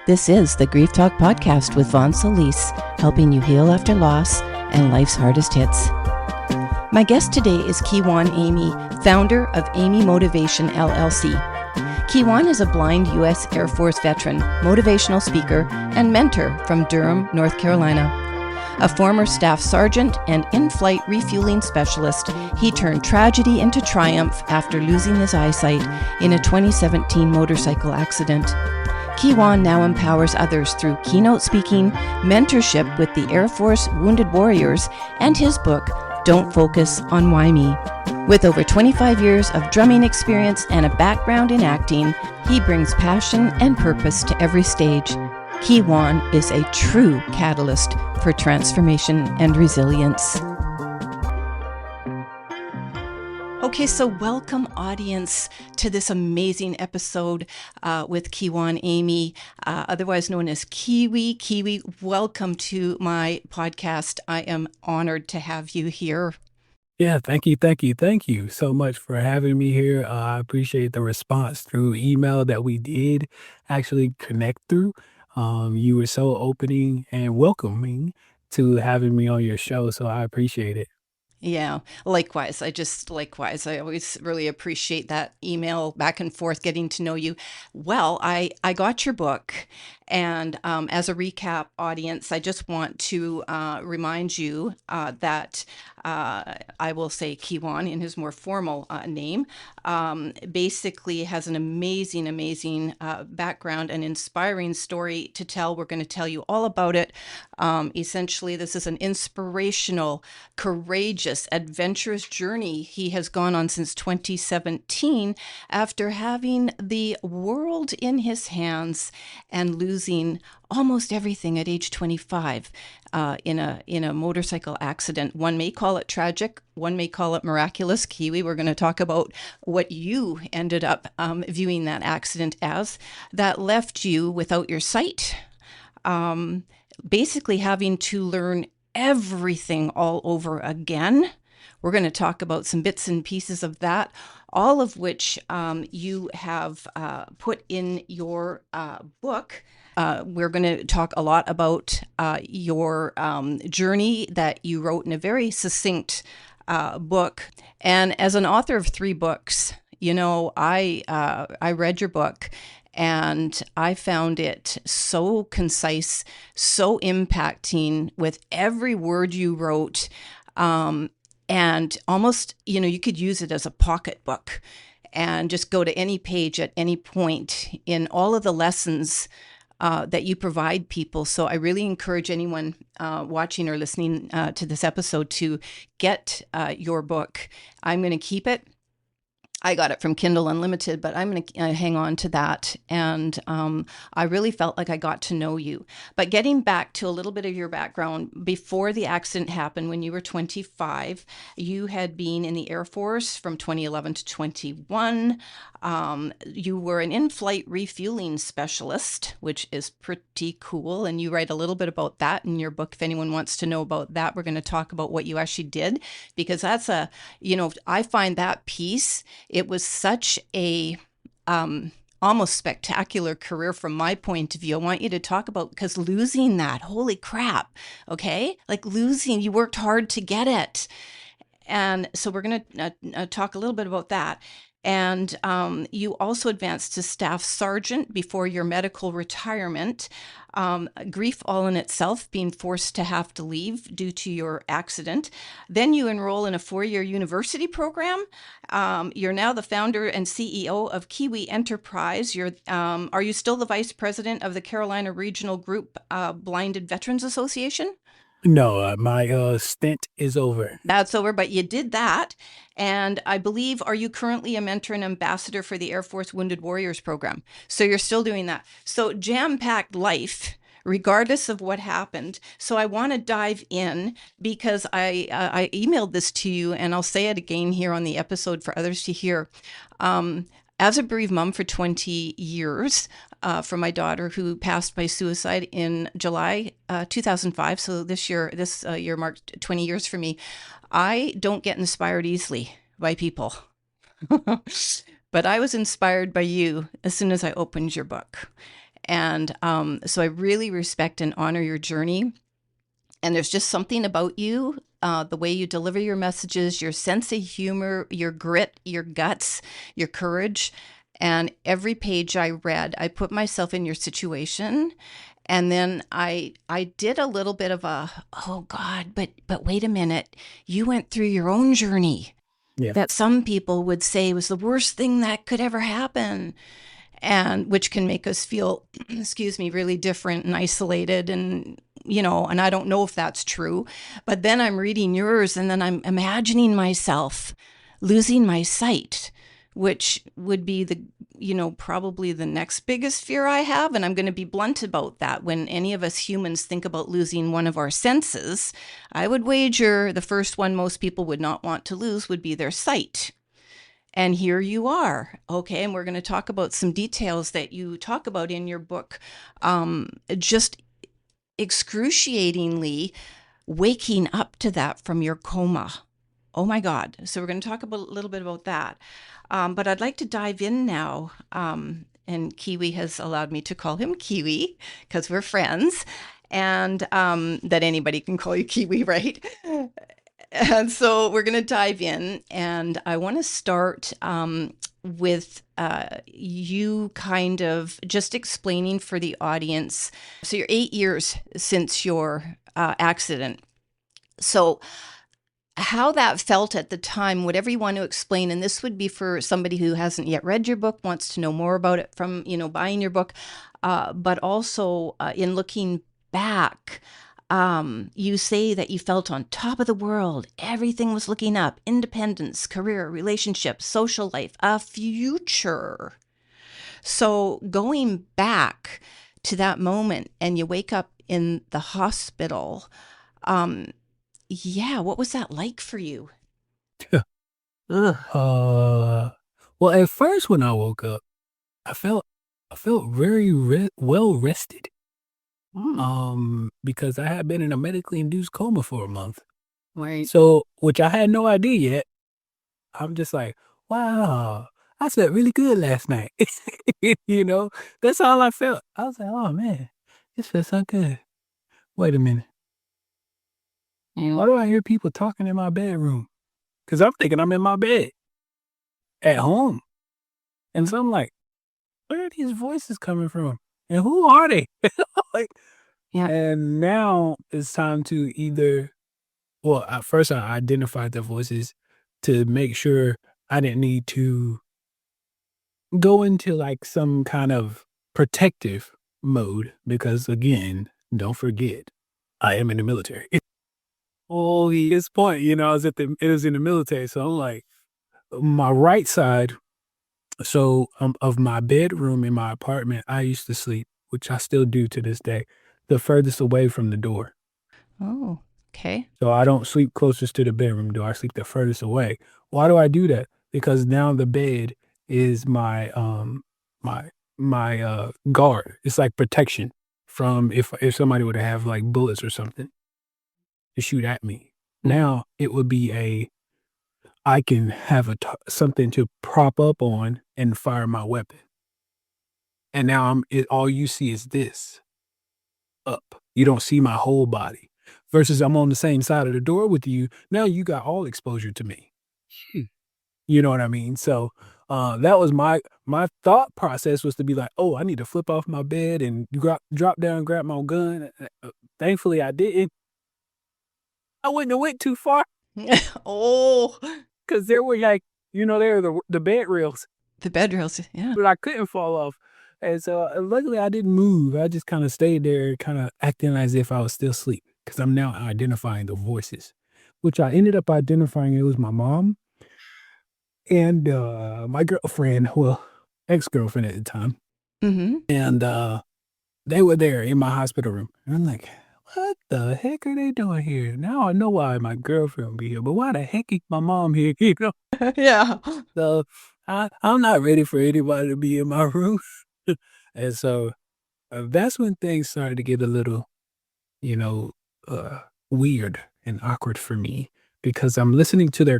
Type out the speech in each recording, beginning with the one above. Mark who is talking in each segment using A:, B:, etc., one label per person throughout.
A: This is the Grief Talk Podcast with Vaughn Solis, helping you heal after loss and life's hardest hits. My guest today is Kijuan Amey, founder of Amey Motivation LLC. Kijuan is a blind U.S. Air Force veteran, motivational speaker, and mentor from Durham, North Carolina. A former staff sergeant and in-flight refueling specialist, he turned tragedy into triumph after losing his eyesight in a 2017 motorcycle accident. Kijuan now empowers others through keynote speaking, mentorship with the Air Force Wounded Warriors, and his book, Don't Focus on Why Me. With over 25 years of drumming experience and a background in acting, he brings passion and purpose to every stage. Kijuan is a true catalyst for transformation and resilience. Okay, so welcome, audience, to this amazing episode with Kijuan Amey, otherwise known as Kiwi. Kiwi, welcome to my podcast. I am honored to have you here.
B: Yeah, thank you so much for having me here. I appreciate the response through email that we did actually connect through. You were so opening and welcoming to having me on your show, so I appreciate it.
A: Yeah, likewise. I always really appreciate that email back and forth, getting to know you. Well, I got your book. And as a recap, audience, I just want to remind you that I will say Kijuan in his more formal name, basically has an amazing background and inspiring story to tell. We're going to tell you all about it. Essentially, this is an inspirational, courageous, adventurous journey he has gone on since 2017 after having the world in his hands and losing almost everything at age 25 in a motorcycle accident. One may call it tragic, one may call it miraculous. Kiwi, we're going to talk about what you ended up viewing that accident as, that left you without your sight, basically having to learn everything all over again. We're going to talk about some bits and pieces of that, all of which you have put in your book. We're going to talk a lot about your journey that you wrote in a very succinct book. And as an author of 3 books, you know, I read your book and I found it so concise, so impacting with every word you wrote. And almost, you know, you could use it as a pocketbook and just go to any page at any point in all of the lessons that you provide people. So I really encourage anyone watching or listening to this episode to get your book. I'm going to keep it. I got it from Kindle Unlimited, but I'm going to hang on to that. And I really felt like I got to know you. But getting back to a little bit of your background, before the accident happened, when you were 25, you had been in the Air Force from 2011 to 21. You were an in-flight refueling specialist, which is pretty cool. And you write a little bit about that in your book. If anyone wants to know about that, we're going to talk about what you actually did, because that's I find that piece, it was such a almost spectacular career from my point of view. I want you to talk about, because losing that, holy crap, okay? Like losing, you worked hard to get it. And so we're going to talk a little bit about that. And you also advanced to staff sergeant before your medical retirement. Grief all in itself, being forced to have to leave due to your accident. Then you enroll in a 4-year university program. You're now the founder and CEO of Kiwi Enterprise. Are you still the vice president of the Carolina Regional Group Blinded Veterans Association?
B: No, my stint is over.
A: That's over, but you did that. And I believe, are you currently a mentor and ambassador for the Air Force Wounded Warriors program? So you're still doing that. So jam-packed life, regardless of what happened. So I want to dive in because I emailed this to you, and I'll say it again here on the episode for others to hear. As a bereaved mom for 20 years, for my daughter who passed by suicide in July 2005, so this year marked 20 years for me, I don't get inspired easily by people. But I was inspired by you as soon as I opened your book. And so I really respect and honor your journey. And there's just something about you, the way you deliver your messages, your sense of humor, your grit, your guts, your courage. And every page I read, I put myself in your situation. And then I did a little bit of a, oh God, but wait a minute, you went through your own journey
B: Yeah.
A: that some people would say was the worst thing that could ever happen, and which can make us feel excuse me, really different and isolated, and and I don't know if that's true. But then I'm reading yours, and then I'm imagining myself losing my sight, which would be the probably the next biggest fear I have. And I'm going to be blunt about that. When any of us humans think about losing one of our senses, I would wager the first one most people would not want to lose would be their sight. And here you are. Okay. And we're going to talk about some details that you talk about in your book. Just excruciatingly waking up to that from your coma. Oh my God. So we're going to talk a little bit about that. But I'd like to dive in now. And Kiwi has allowed me to call him Kiwi because we're friends, and that anybody can call you Kiwi, right? And so we're going to dive in, and I want to start with you kind of just explaining for the audience. So you're 8 years since your accident. So how that felt at the time, whatever you want to explain, and this would be for somebody who hasn't yet read your book, wants to know more about it from, buying your book, but also in looking back, you say that you felt on top of the world. Everything was looking up: independence, career, relationships, social life, a future. So going back to that moment, and you wake up in the hospital, um, yeah, what was that like for you?
B: Ugh. Well, at first when I woke up, I felt I felt very well rested.
A: Mm.
B: Because I had been in a medically induced coma for a month.
A: Right.
B: So, which I had no idea yet. I'm just like, wow, I slept really good last night. You know, that's all I felt. I was like, oh man, this feels so good. Wait a minute. Why do I hear people talking in my bedroom? Because I'm thinking I'm in my bed at home. And so I'm like, where are these voices coming from? And who are they? Like,
A: Yeah.
B: and now it's time to either, well, at first I identified the voices to make sure I didn't need to go into like some kind of protective mode because again, don't forget, I am in the military. Oh, this point, it was in the military. So I'm like, my right side, so of my bedroom in my apartment, I used to sleep, which I still do to this day, the furthest away from the door.
A: Oh, okay.
B: So I don't sleep closest to the bedroom door. I sleep the furthest away. Why do I do that? Because now the bed is my guard. It's like protection from if somebody would have like bullets or something to shoot at me. Now it would be I can have something to prop up on and fire my weapon. And now all you see is this up. You don't see my whole body. Versus I'm on the same side of the door with you. Now you got all exposure to me. Hmm. You know what I mean? So that was my thought process was to be like, oh, I need to flip off my bed and drop down, grab my gun. Thankfully, I didn't. I wouldn't have went too far
A: Oh,
B: because there were like, there were the bed rails,
A: the bed rails. Yeah.
B: but I couldn't fall off. And so luckily I didn't move. I just kind of stayed there, kind of acting as if I was still asleep because I'm now identifying the voices, which I ended up identifying it was my mom and my girlfriend, well, ex-girlfriend at the time.
A: Mm-hmm.
B: And they were there in my hospital room. And I'm like, what the heck are they doing here? Now I know why my girlfriend would be here, but why the heck is my mom here?
A: Yeah.
B: So I'm not ready for anybody to be in my room. And so that's when things started to get a little, you know, uh, weird and awkward for me because I'm listening to their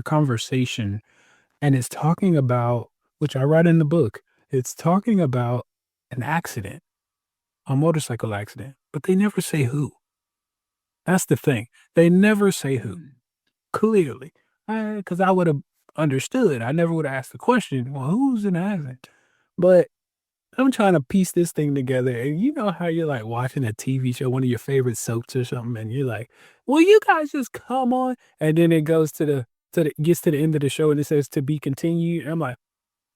B: conversation and it's talking about, which I write in the book, it's talking about an accident, a motorcycle accident, but they never say who. That's the thing. They never say who. Clearly. Because I would have understood. I never would have asked the question, well, who's in the accident? But I'm trying to piece this thing together. And you know how you're like watching a TV show, one of your favorite soaps or something, and you're like, will you guys just come on? And then it goes to the gets to the end of the show and it says to be continued. And I'm like,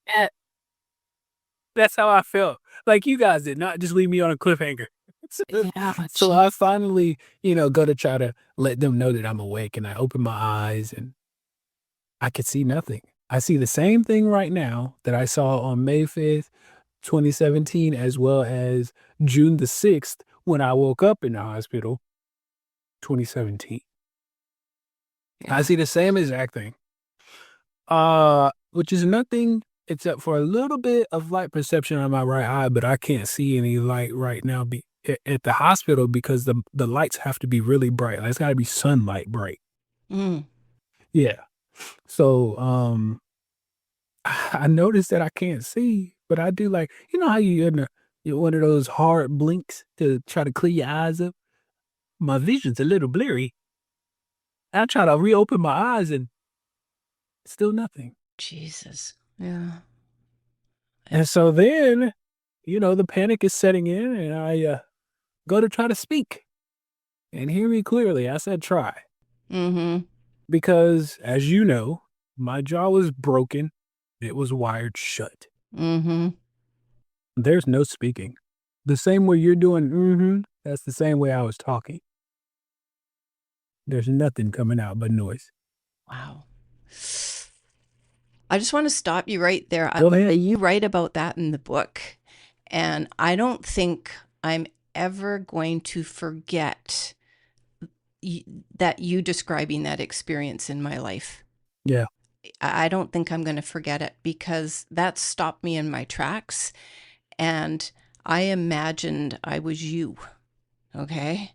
B: eh, that's how I felt. Like you guys did not just leave me on a cliffhanger.
A: Yeah,
B: So I finally, go to try to let them know that I'm awake and I open my eyes and I could see nothing. I see the same thing right now that I saw on May 5th, 2017, as well as June the 6th when I woke up in the hospital, 2017. I
A: yeah.
B: see the same exact thing. Which is nothing except for a little bit of light perception on my right eye, but I can't see any light right now at the hospital because the lights have to be really bright. Like, it's got to be sunlight bright.
A: Mm.
B: Yeah. So, I noticed that I can't see, but I do like, how you're one of those hard blinks to try to clear your eyes up. My vision's a little blurry. I try to reopen my eyes and still nothing.
A: Jesus. Yeah.
B: And so then, the panic is setting in and I go to try to speak and hear me clearly. I said try
A: Mm-hmm.
B: because as you know, my jaw was broken. It was wired shut.
A: Mm-hmm.
B: There's no speaking. The same way you're doing, that's the same way I was talking. There's nothing coming out but noise.
A: Wow. I just want to stop you right there.
B: Go ahead.
A: You write about that in the book, and I don't think I'm ever going to forget that you describing that experience in my life.
B: Yeah.
A: I don't think I'm going to forget it because that stopped me in my tracks. And I imagined I was you. Okay.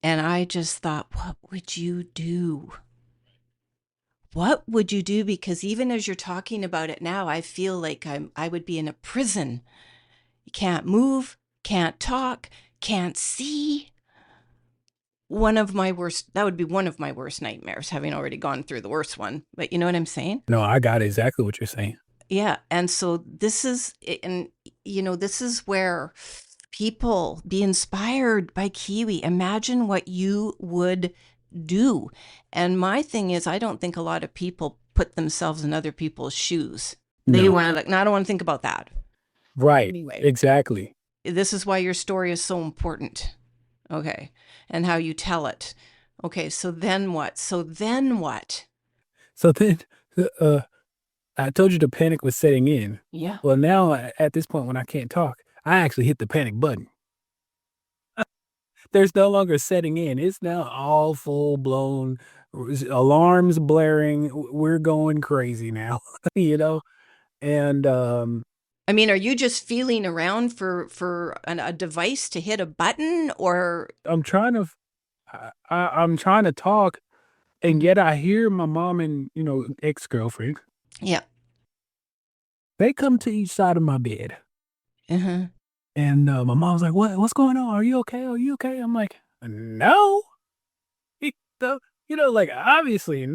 A: And I just thought, what would you do? What would you do? Because even as you're talking about it now, I feel like I would be in a prison. You can't move, can't talk, can't see. That would be one of my worst nightmares, having already gone through the worst one. But you know what I'm saying?
B: No, I got exactly what you're saying.
A: Yeah. And so this is where people be inspired by Kiwi. Imagine what you would do. And my thing is, I don't think a lot of people put themselves in other people's shoes. They
B: No.
A: want to, like, no, I don't want to think about that.
B: Right.
A: Anyway,
B: Exactly.
A: this is why your story is so important. Okay. And how you tell it. Okay. So then what?
B: So then, uh, I told you the panic was setting in.
A: Yeah.
B: Well, now at this point when I can't talk, I actually hit the panic button. There's no longer setting in. It's now all full blown alarms blaring. We're going crazy now, you know? And
A: I mean, are you just feeling around for a device to hit a button or?
B: I'm trying to I'm trying to talk and yet I hear my mom and, ex-girlfriend.
A: Yeah.
B: They come to each side of my bed.
A: Uh-huh.
B: And my mom's like, What's going on? Are you okay? Are you okay?" I'm like, "No." So, like obviously,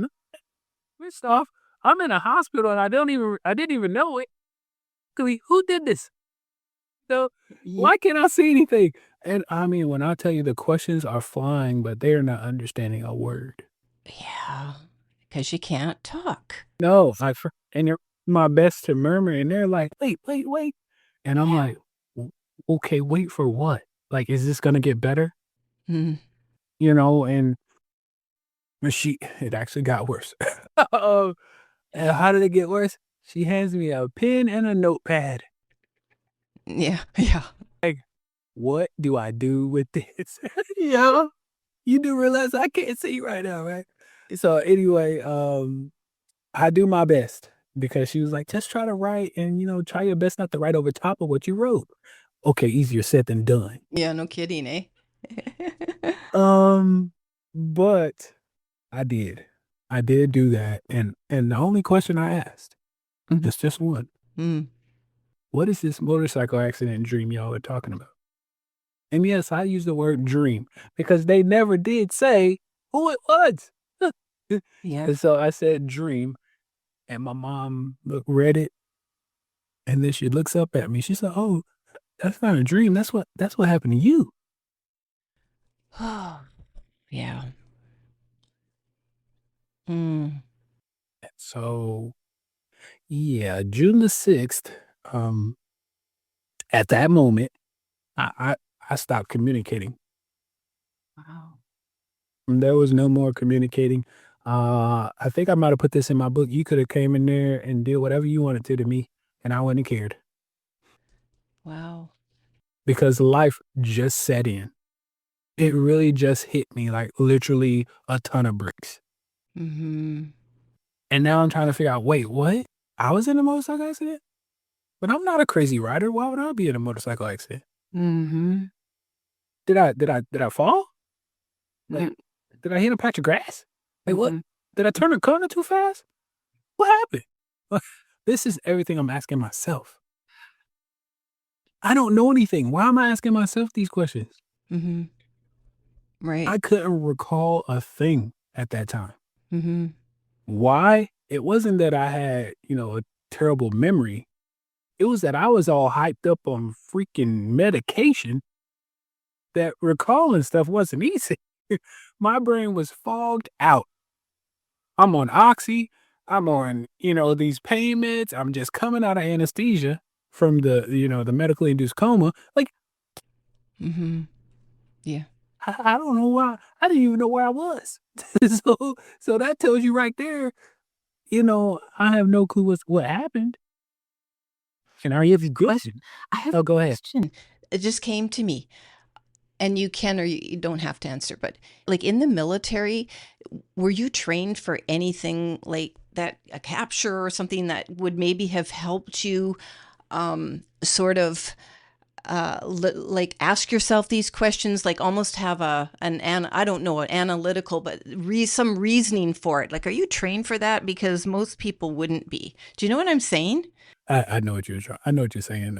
B: first off, I'm in a hospital and I didn't even know it. Who did this? So
A: Yeah.
B: why can't I see anything? And I mean, when I tell you the questions are flying, but they are not understanding a word.
A: Yeah. Because you can't talk.
B: No, and you're my best to murmur, and they're like, "Wait, wait, wait," and I'm
A: Yeah.
B: like, Okay, wait for what? Like, is this gonna get better?"
A: Mm.
B: And it actually got worse. Oh, and how did it get worse? She hands me a pen and a notepad.
A: Yeah. Yeah.
B: Like, what do I do with this? Yeah, you do realize I can't see right now, right? So anyway, I do my best because she was like, just try to write and, try your best not to write over top of what you wrote. Okay, easier said than done.
A: Yeah. No kidding, eh?
B: Um, but I did. I did do that. And the only question I asked, just one,
A: Mm.
B: what is this motorcycle accident dream y'all are talking about? And yes, I use the word dream because they never did say who it was.
A: Yeah.
B: And so I said dream, and my mom read it, and then she looks up at me. She said, "Oh, that's not a dream. That's what happened to you."
A: Oh, yeah. Mm.
B: So yeah, June the 6th. Um, at that moment, I stopped communicating.
A: Wow.
B: There was no more communicating. I think I might have put this in my book. You could have came in there and did whatever you wanted to me, and I wouldn't have cared
A: Wow.
B: because life just set in. It really just hit me like literally a ton of bricks.
A: Mm-hmm.
B: And now I'm trying to figure out, wait, what? I was in a motorcycle accident, but I'm not a crazy rider. Why would I be in a motorcycle accident?
A: Mm-hmm.
B: Did I fall? Like, did I hit a patch of grass? Like what?
A: Mm-hmm.
B: Did I turn a corner too fast? What happened? This is everything I'm asking myself. I don't know anything. Why am I asking myself these questions?
A: Mm-hmm. Right.
B: I couldn't recall a thing at that time.
A: Mm-hmm.
B: Why? It wasn't that I had, a terrible memory. It was that I was all hyped up on freaking medication that recalling stuff wasn't easy. My brain was fogged out. I'm on oxy. I'm on, these pain meds. I'm just coming out of anesthesia from the medically induced coma. Like,
A: Mm-hmm. Yeah.
B: I don't know why. I didn't even know where I was. So that tells you right there, I have no clue what happened. And are you have a question?
A: I have
B: Oh,
A: a
B: go ahead.
A: question. It just came to me, and you can or you don't have to answer, but like in the military, were you trained for anything like that, a capture or something that would maybe have helped you sort of like ask yourself these questions, like almost have an I don't know, an analytical, but some reasoning for it. Like, are you trained for that? Because most people wouldn't be. Do you know what I'm saying?
B: I know what you're trying. I know what you're saying.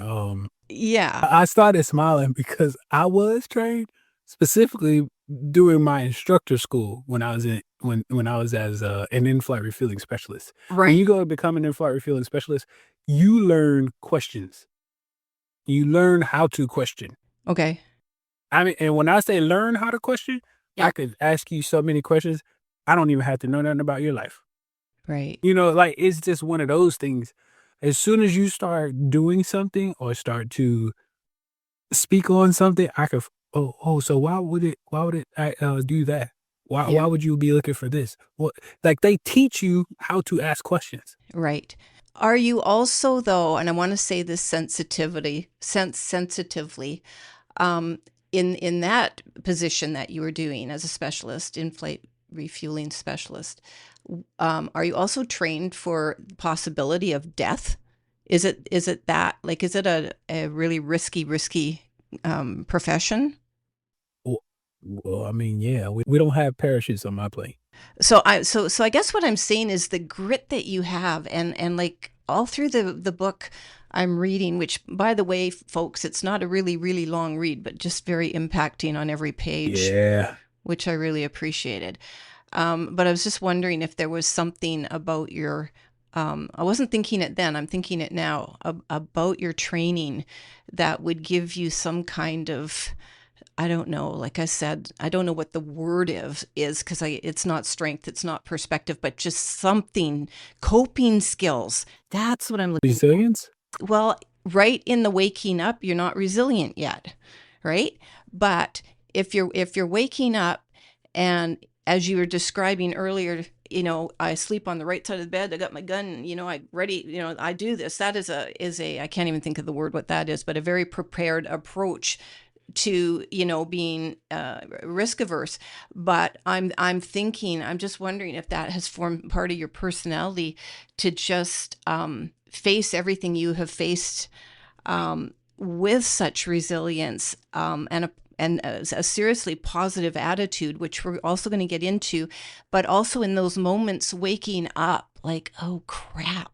A: Yeah.
B: I started smiling because I was trained specifically during my instructor school when I was when I was as an in-flight refueling specialist. When
A: Right.
B: you go to become an in-flight refueling specialist, you learn questions. You learn how to question.
A: Okay.
B: I mean, and when I say learn how to question,
A: Yeah.
B: I could ask you so many questions. I don't even have to know nothing about your life.
A: Right.
B: Like it's just one of those things. As soon as you start doing something or start to speak on something, I could. So why would it do that? Why
A: Yeah.
B: would you be looking for this? What like they teach you how to ask questions.
A: Right. Are you also though, and I want to say this sensitively, um, in that position that you were doing as a specialist, in-flight refueling specialist, are you also trained for possibility of death? Is it that, like, is it a really risky profession?
B: Well, I mean, yeah, we don't have parachutes on my plane.
A: So I guess what I'm saying is the grit that you have, and like all through the book I'm reading, which by the way, folks, it's not a really long read, but just very impacting on every page,
B: Yeah.
A: which I really appreciated. But I was just wondering if there was something about your, I wasn't thinking it then, I'm thinking it now, about your training that would give you some kind of, I don't know, like I said, I don't know what the word is because it's not strength, it's not perspective, but just something, coping skills. That's what I'm looking for.
B: Resilience?
A: Well, right in the waking up, you're not resilient yet, right? But if you're waking up, and as you were describing earlier, I sleep on the right side of the bed. I got my gun, I ready, I do this. That is a I can't even think of the word what that is, but a very prepared approach to being risk averse. But I'm thinking, I'm just wondering if that has formed part of your personality to just face everything you have faced with such resilience, and a seriously positive attitude, which we're also going to get into, but also in those moments waking up like, oh crap,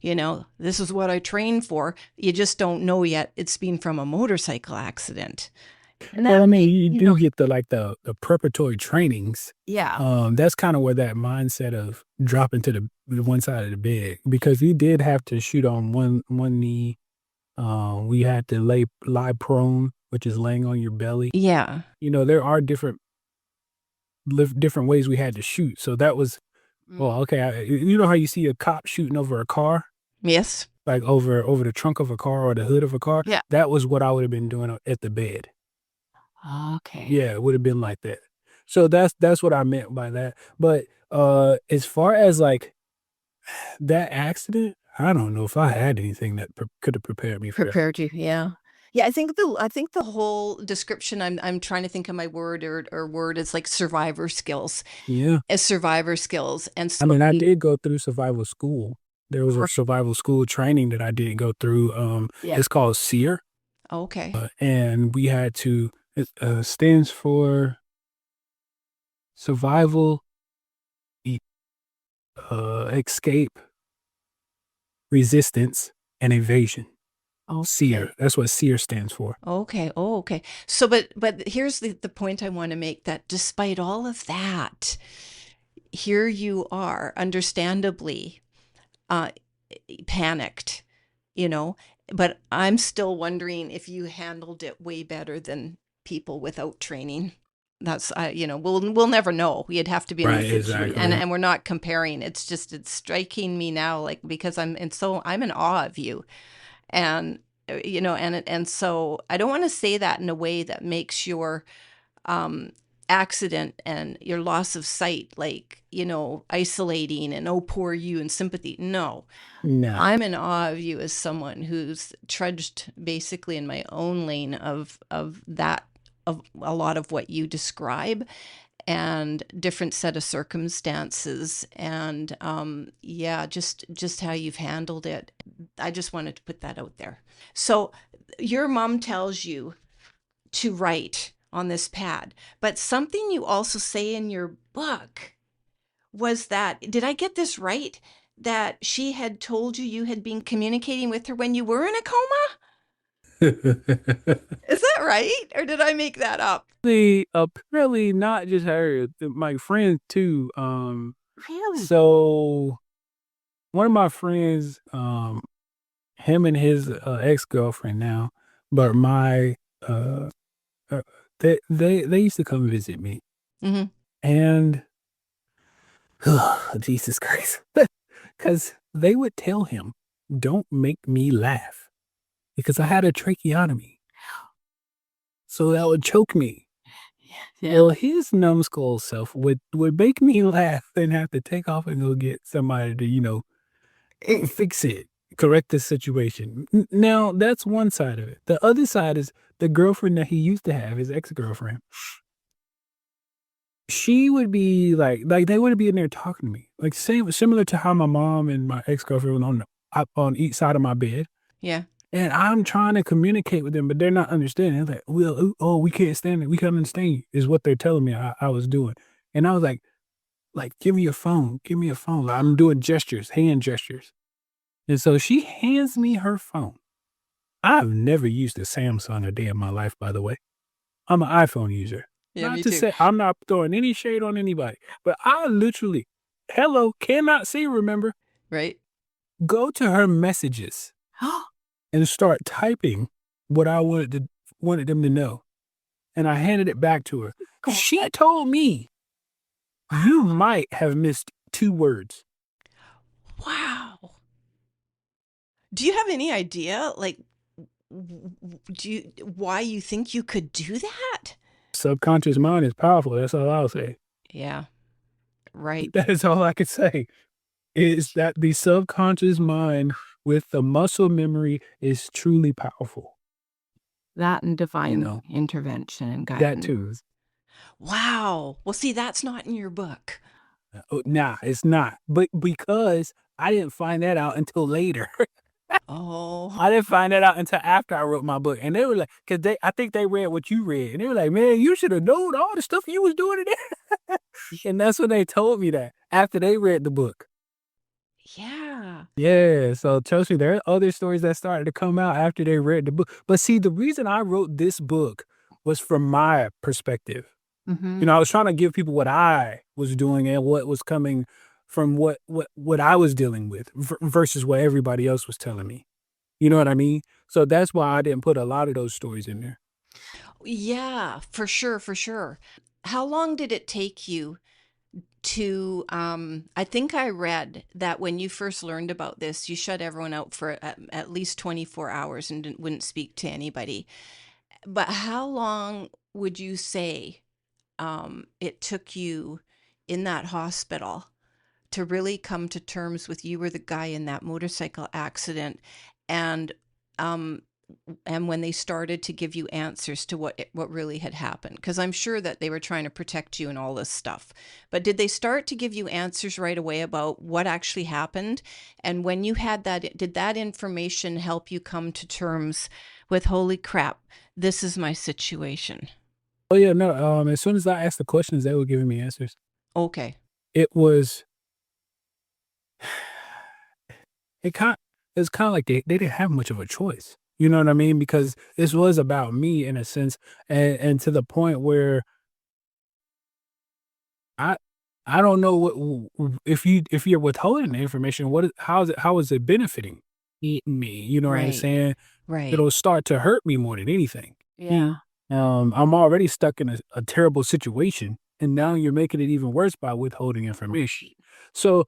A: This is what I trained for. You just don't know yet. It's been from a motorcycle accident. And
B: Well,
A: that
B: I mean,
A: may,
B: you do get the preparatory trainings.
A: yeah,
B: That's kind of where that mindset of dropping to the one side of the bed, because you did have to shoot on one knee. We had to lie prone, which is laying on your belly.
A: yeah.
B: There are different ways we had to shoot. So that was, well,
A: Mm.
B: okay. You know how you see a cop shooting over a car,
A: Yes.
B: like over the trunk of a car or the hood of a car.
A: Yeah.
B: That was what I would have been doing at the bed.
A: Okay.
B: Yeah, it would have been like that. So that's what I meant by that. But as far as like that accident, I don't know if I had anything that could have prepared me for that.
A: Prepared you, yeah. Yeah, I think the whole description, I'm trying to think of my word or word is like survivor skills.
B: Yeah.
A: As survivor skills. And
B: I
A: so
B: mean, I
A: you
B: did go through survival school. There was a
A: were-
B: survival school training that I did go through.
A: yeah.
B: It's called SEER,
A: Okay.
B: and we had to. It stands for survival, e- escape, resistance, and evasion.
A: Okay.
B: SEER. That's what SEER stands for.
A: Okay. Oh, okay. So but here's the point I want to make, that despite all of that, here you are, understandably uh panicked, you know, but I'm still wondering if you handled it way better than people without training. That's we'll never know. You'd have to be in the
B: Right.
A: situation, and
B: Exactly.
A: we're not comparing. It's striking me now, like, because I'm in awe of you, and and so I don't want to say that in a way that makes your um accident and your loss of sight like, isolating and, oh, poor you, and sympathy. No,
B: Nah.
A: I'm in awe of you as someone who's trudged basically in my own lane of a lot of what you describe, and different set of circumstances, and yeah, just how you've handled it. I just wanted to put that out there. So your mom tells you to write on this pad, but something you also say in your book was that, did I get this right? That she had told you had been communicating with her when you were in a coma? Is that right? Or did I make that up?
B: Apparently not just her, my friend too.
A: Really?
B: So one of my friends, him and his ex-girlfriend now, but my uh, uh they used to come visit me,
A: Mm-hmm.
B: and Jesus Christ, because they would tell him, "Don't make me laugh," because I had a tracheotomy, so that would choke me.
A: Yeah.
B: Well, his numbskull self would make me laugh and have to take off and go get somebody to, fix it, correct the situation. Now, that's one side of it. The other side is the girlfriend that he used to have, his ex-girlfriend. She would be like they would be in there talking to me, like similar to how my mom and my ex-girlfriend were on each side of my bed.
A: Yeah.
B: And I'm trying to communicate with them, but they're not understanding. They're like, well, oh, we can't stand it. We can't understand you, is what they're telling me I was doing. And I was like, give me your phone. Give me your phone. I'm doing gestures, hand gestures. And so she hands me her phone. I've never used a Samsung a day in my life, by the way. I'm an iPhone user.
A: Yeah,
B: Not
A: me
B: to
A: too.
B: say I'm not throwing any shade on anybody, but I literally, hello, cannot see, remember,
A: Right?
B: go to her messages and start typing what I wanted them to know. And I handed it back to her. She told me, you might have missed 2 words.
A: Wow. Do you have any idea, like, why you think you could do that?
B: Subconscious mind is powerful. That's all I'll say.
A: Yeah. Right.
B: That is all I could say. Is that the subconscious mind with the muscle memory is truly powerful.
A: That and
B: You
A: divine
B: know,
A: intervention and
B: that
A: guidance.
B: too.
A: Wow. Well, see, that's not in your book.
B: Nah, it's not. But because I didn't find that out until later.
A: Oh,
B: I didn't find that out until after I wrote my book. And they were like, because I think they read what you read. And they were like, man, you should have known all the stuff you was doing in there. And that's when they told me that after they read the book.
A: yeah.
B: Yeah, so trust me, there are other stories that started to come out after they read the book. But see, the reason I wrote this book was from my perspective.
A: Mhm.
B: I was trying to give people what I was doing and what was coming from what I was dealing with versus what everybody else was telling me. You know what I mean? So that's why I didn't put a lot of those stories in there.
A: Yeah, for sure, for sure. How long did it take you to I think I read that when you first learned about this, you shut everyone out for at least 24 hours and wouldn't speak to anybody. But how long would you say it took you in that hospital to really come to terms with you were the guy in that motorcycle accident and um and when they started to give you answers to what really had happened, because I'm sure that they were trying to protect you and all this stuff, but did they start to give you answers right away about what actually happened? And when you had that, did that information help you come to terms with, holy crap, this is my situation?
B: Oh yeah, no. As soon as I asked the questions, they were giving me answers.
A: Okay.
B: It was it kind it's kind of like they didn't have much of a choice. You know what I mean? Because this was about me in a sense, and to the point where I I don't know if you're withholding the information, how is it benefiting me? You know what I'm
A: Right.
B: saying?
A: Right.
B: It'll start to hurt me more than anything.
A: Yeah.
B: I'm already stuck in a terrible situation, and now you're making it even worse by withholding information. So,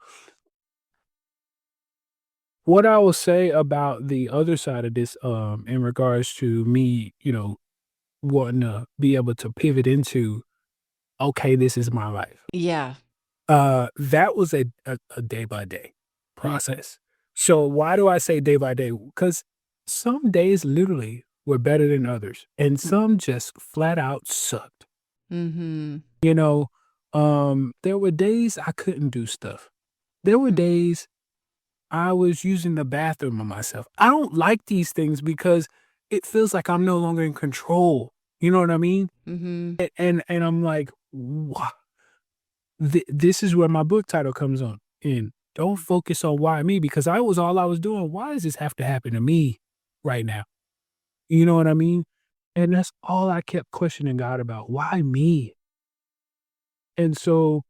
B: what I will say about the other side of this, in regards to me, wanting to be able to pivot into, okay, this is my life.
A: Yeah.
B: That was a day by day process. So why do I say day by day? Because some days literally were better than others, and some just flat out sucked.
A: Mm-hmm.
B: You know, there were days I couldn't do stuff. There were days I was using the bathroom on myself. I don't like these things because it feels like I'm no longer in control. You know what I mean?
A: Mm-hmm.
B: And I'm like, "Wha this is where my book title comes on in. Don't focus on why me, because I was all I was doing. Why does this have to happen to me right now? You know what I mean? And that's all I kept questioning God about. Why me? And so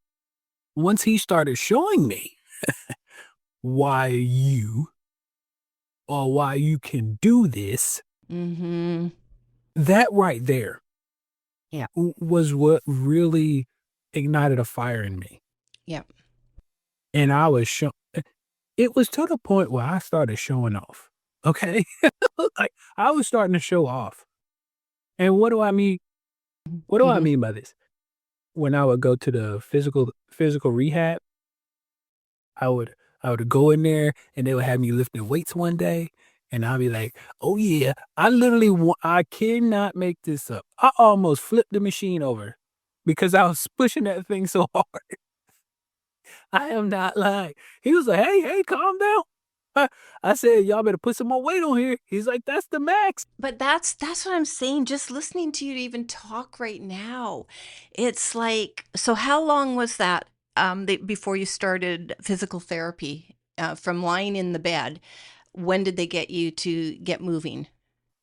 B: once he started showing me why you or why you can do this,
A: Mm-hmm.
B: that right there
A: Yeah.
B: was what really ignited a fire in me.
A: Yeah.
B: And I was it was to the point where I started showing off. Okay. Like I was starting to show off. And what do I mean? What do I
A: Mm-hmm.
B: mean by this? When I would go to the physical rehab, I would I would go in there and they would have me lifting weights one day, and I'd be like, "Oh yeah, I cannot make this up. I almost flipped the machine over because I was pushing that thing so hard. I am not lying." He was like, "Hey, hey, calm down." I, I said, "Y'all better put some more weight on here." He's like, "That's the max."
A: But that's what I'm saying. Just listening to you even talk right now, it's like, so how long was that before you started physical therapy? From lying in the bed, when did they get you to get moving?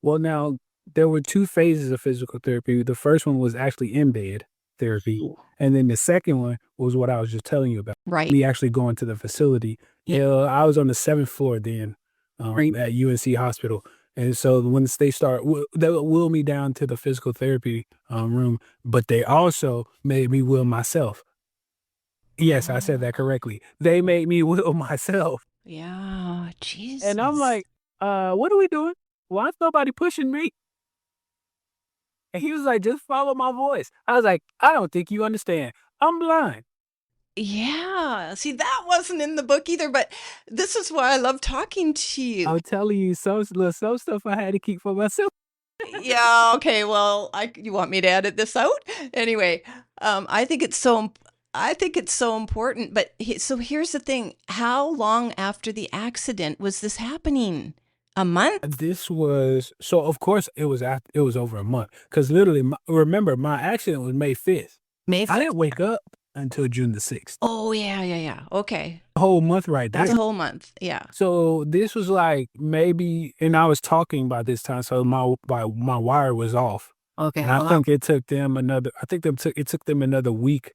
B: Well, now there were 2 phases of physical therapy. The first one was actually in bed therapy, and then the second one was what I was just telling you about,
A: Right.
B: me actually going to the facility. Yeah, I was on the 7th floor then, at UNC Hospital, and so once they would wheel me down to the physical therapy, room, but they also made me wheel myself. Yes, I said that
A: Oh,
B: correctly. They made me wheel myself,
A: yeah.
B: and I'm
A: Jesus.
B: like, what are we doing? Why is nobody pushing me?" And he was like, "Just follow my voice." I was like, "I don't think you understand. I'm blind."
A: Yeah. See, that wasn't in the book either, but this is why I love talking to you.
B: I'm telling you, some stuff I had to keep for myself.
A: Yeah, okay, well, you want me to edit this out? Anyway, I think it's I think it's so important, but so here's the thing. How long after the accident was this happening? A month?
B: Of course it was over a month because literally, remember my accident was May 5th.
A: May
B: I
A: 5th.
B: didn't wake up until June the 6th.
A: Oh, yeah, yeah, yeah. Okay.
B: whole month right
A: That's
B: there.
A: a whole month. Yeah.
B: So this was like maybe, and I was talking by this time, so my wire was off.
C: Okay.
B: And I think it took them another. I think it took them another week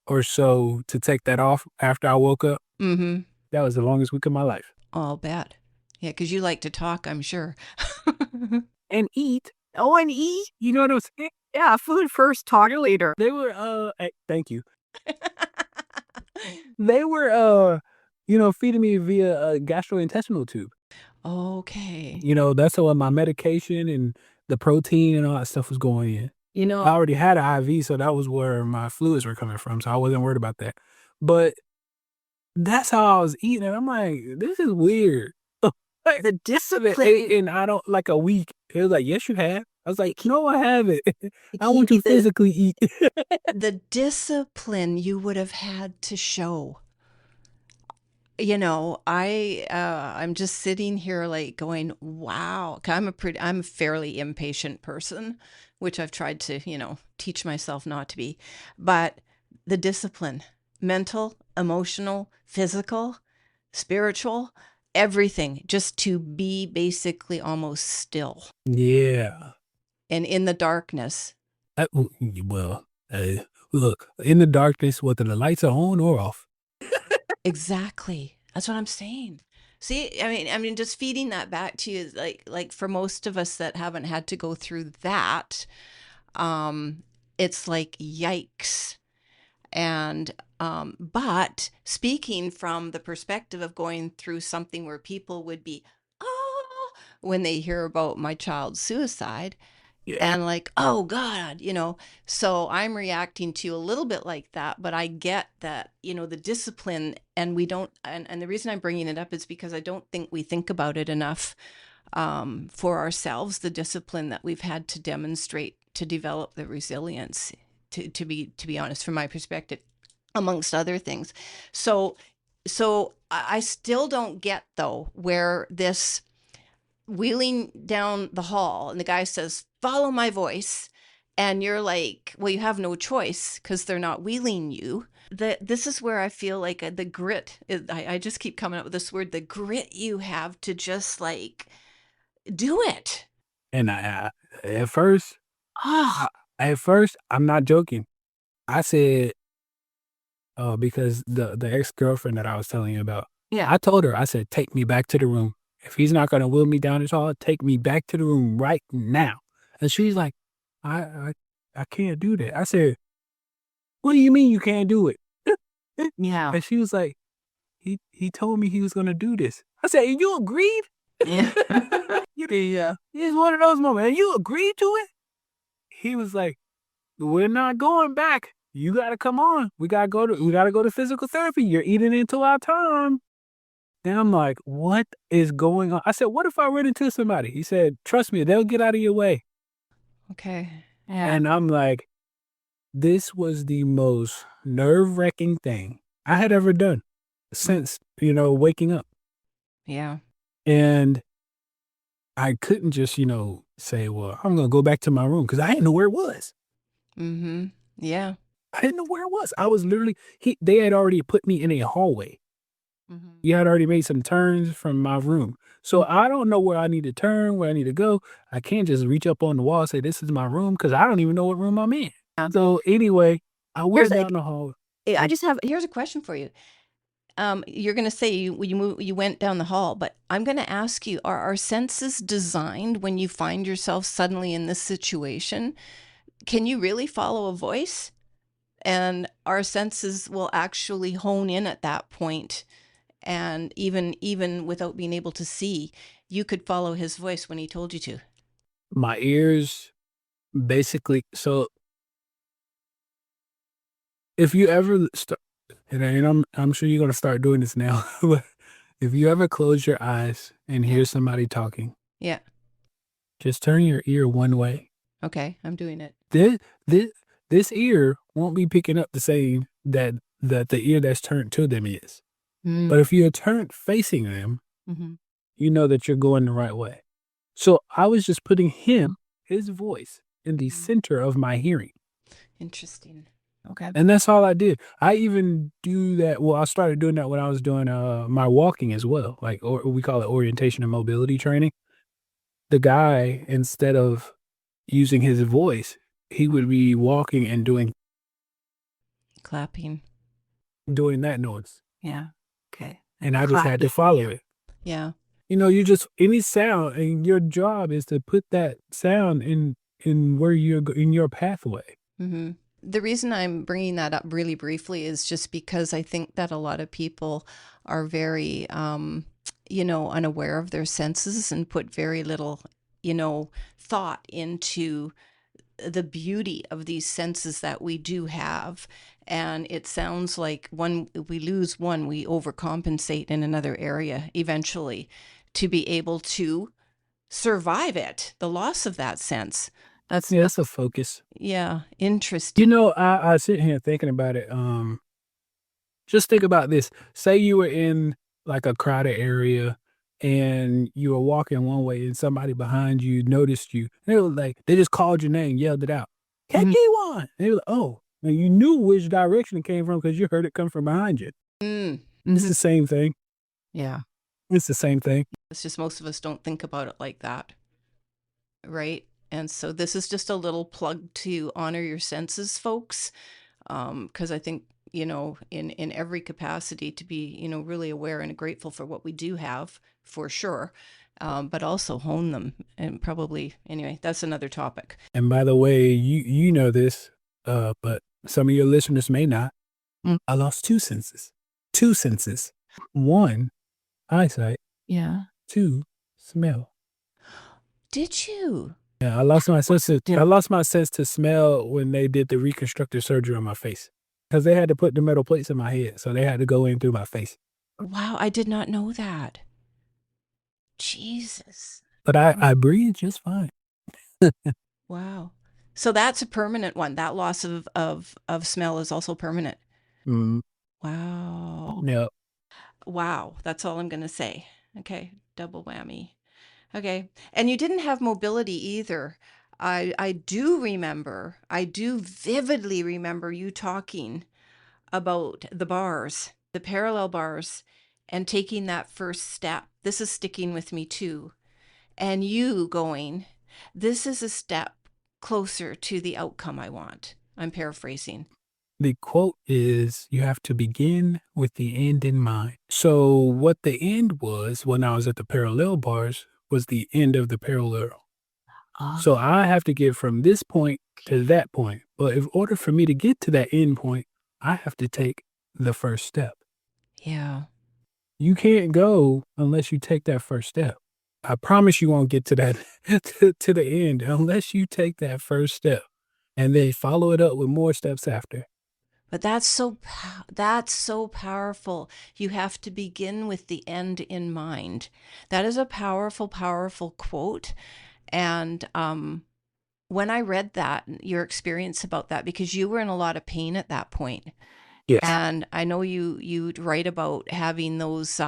B: or so to take that off after I woke up.
A: Mm-hmm.
B: That was the longest week of my life.
A: I'll bet. Yeah, because you like to talk, I'm sure.
B: And eat.
C: Oh, and eat.
B: You know what I'm saying?
C: Yeah, food first, talk later.
B: They were thank you. They were feeding me via a gastrointestinal tube.
A: Okay.
B: You know, that's what my medication and the protein and all that stuff was going in.
C: You know,
B: I already had an IV, so that was where my fluids were coming from, so I wasn't worried about that. But that's how I was eating, and I'm like, this is weird. Like,
C: the discipline.
B: and I don't like a week. It was like, yes, you have. I was like, no, I haven't. I want
C: Keep
B: to physically eat.
A: The discipline you would have had to show. You know, I'm just sitting here like going, wow. 'Cause I'm a fairly impatient person, which I've tried to, teach myself not to be. But the discipline, mental, emotional, physical, spiritual, everything, just to be basically almost still
B: Yeah.
A: and in the darkness.
B: Well, look, in the darkness, whether the lights are on or off.
A: Exactly. That's what I'm saying. See, I mean, just feeding that back to you is like for most of us that haven't had to go through that, it's like yikes. And but speaking from the perspective of going through something where people would be, oh, when they hear about my child's suicide,
B: Yeah.
A: and like, oh God, so I'm reacting to a little bit like that, but I get that, the discipline, and we don't, and the reason I'm bringing it up is because I don't think we think about it enough, for ourselves, the discipline that we've had to demonstrate to develop the resilience, to be honest, from my perspective, amongst other things. So I still don't get though where this wheeling down the hall and the guy says, follow my voice. And you're like, well, you have no choice because they're not wheeling you. This is where I feel like the grit, I just keep coming up with this word, the grit you have to just like do it.
B: And at first,
C: Ah,
B: I'm not joking. I said, because the ex-girlfriend that I was telling you about,
C: yeah.
B: I told her, I said, take me back to the room. If he's not going to wheel me down this hall, take me back to the room right now. And she's like, I can't do that. I said, what do you mean you can't do it?
C: Yeah.
B: And she was like, he told me he was going to do this. I said, and you agreed?
C: Yeah.
B: Yeah. It's one of those moments. And you agreed to it? He was like, we're not going back. You got to come on. We got to go to physical therapy. You're eating into our time. Then I'm like, what is going on? I said, what if I run into somebody? He said, trust me, they'll get out of your way.
A: Okay.
C: Yeah.
B: And I'm like, this was the most nerve-wracking thing I had ever done since, waking up.
A: Yeah.
B: And I couldn't just, say, well, I'm going to go back to my room because I didn't know where it was.
A: Mm-hmm. Yeah.
B: I didn't know where it was. I was literally, they had already put me in a hallway.
A: Mm-hmm.
B: You had already made some turns from my room. So I don't know where I need to turn, where I need to go. I can't just reach up on the wall and say, this is my room, because I don't even know what room I'm in. So anyway, I went down the hall.
A: Here's a question for you. You're going to say you went down the hall, but I'm going to ask you, are our senses designed when you find yourself suddenly in this situation? Can you really follow a voice? And our senses will actually hone in at that point. And even without being able to see, you could follow his voice when he told you to.
B: My ears basically, so if you ever start, and I'm sure you're going to start doing this now, but if you ever close your eyes and hear somebody talking,
A: Yeah.
B: just turn your ear one way.
A: Okay, I'm doing it.
B: This ear won't be picking up the same that the ear that's turned to them is.
C: Mm.
B: But if you're turned facing them,
A: Mm-hmm.
B: you know that you're going the right way. So I was just putting his voice in the center of my hearing.
A: Interesting.
C: Okay.
B: And that's all I did. I even do that. Well, I started doing that when I was doing my walking as well. Like, or we call it orientation and mobility training. The guy, instead of using his voice, he would be walking and
A: Clapping.
B: doing that noise.
C: Yeah. Okay.
B: And I just had to follow it.
A: Yeah.
B: You know, you just any sound, and your job is to put that sound in where you're in your pathway.
A: Mm-hmm. The reason I'm bringing that up really briefly is just because I think that a lot of people are very, unaware of their senses and put very little, thought into the beauty of these senses that we do have. And it sounds like when we lose one, we overcompensate in another area eventually to be able to survive it, the loss of that sense.
C: That's
B: Yeah, that's a focus.
A: Yeah, interesting.
B: You know, I sit here thinking about it. Just think about this. Say you were in like a crowded area and you were walking one way and somebody behind you noticed you. They were like, they just called your name, yelled it out. Hey,
C: Mhm.
B: Kijuan. And they were like, oh, and you knew which direction it came from because you heard it come from behind you.
A: Mm,
B: It's the same thing.
C: Yeah.
B: It's the same thing.
A: it's just most of us don't think about it like that, right? And so this is just a little plug to honor your senses, folks, because I think, in every capacity to be, really aware and grateful for what we do have, for sure, but also hone them. And probably, anyway, that's another topic.
B: And by the way, you know this, but some of your listeners may not.
C: Mm.
B: I lost two senses. Two senses. One, eyesight.
C: Yeah.
B: Two, smell.
A: Did you?
B: Yeah, I lost my sense to,
C: Yeah.
B: I lost my sense to smell when they did the reconstructive surgery on my face. Because they had to put the metal plates in my head, so they had to go in through my face.
A: Wow, I did not know that. Jesus.
B: But I breathe just fine.
A: Wow. So that's a permanent one. That loss of smell is also permanent.
B: Mm,
A: Wow.
B: yeah.
A: Wow. That's all I'm going to say. Okay. Double whammy. Okay. And you didn't have mobility either. I do vividly remember you talking about the bars, the parallel bars, and taking that first step. This is sticking with me too. And you going, this is a step closer to the outcome I want. I'm paraphrasing.
B: The quote is, you have to begin with the end in mind. So what the end was when I was at the parallel bars was the end of the parallel. So I have to get from this point to that point. But in order for me to get to that end point, I have to take the first step.
A: Yeah.
B: You can't go unless you take that first step. I promise you won't get to that to the end unless you take that first step and then follow it up with more steps after.
A: But that's so powerful. You have to begin with the end in mind. That is a powerful, powerful quote. And when I read that, your experience about that, because you were in a lot of pain at that point,
B: Yes.
A: and I know you'd write about having those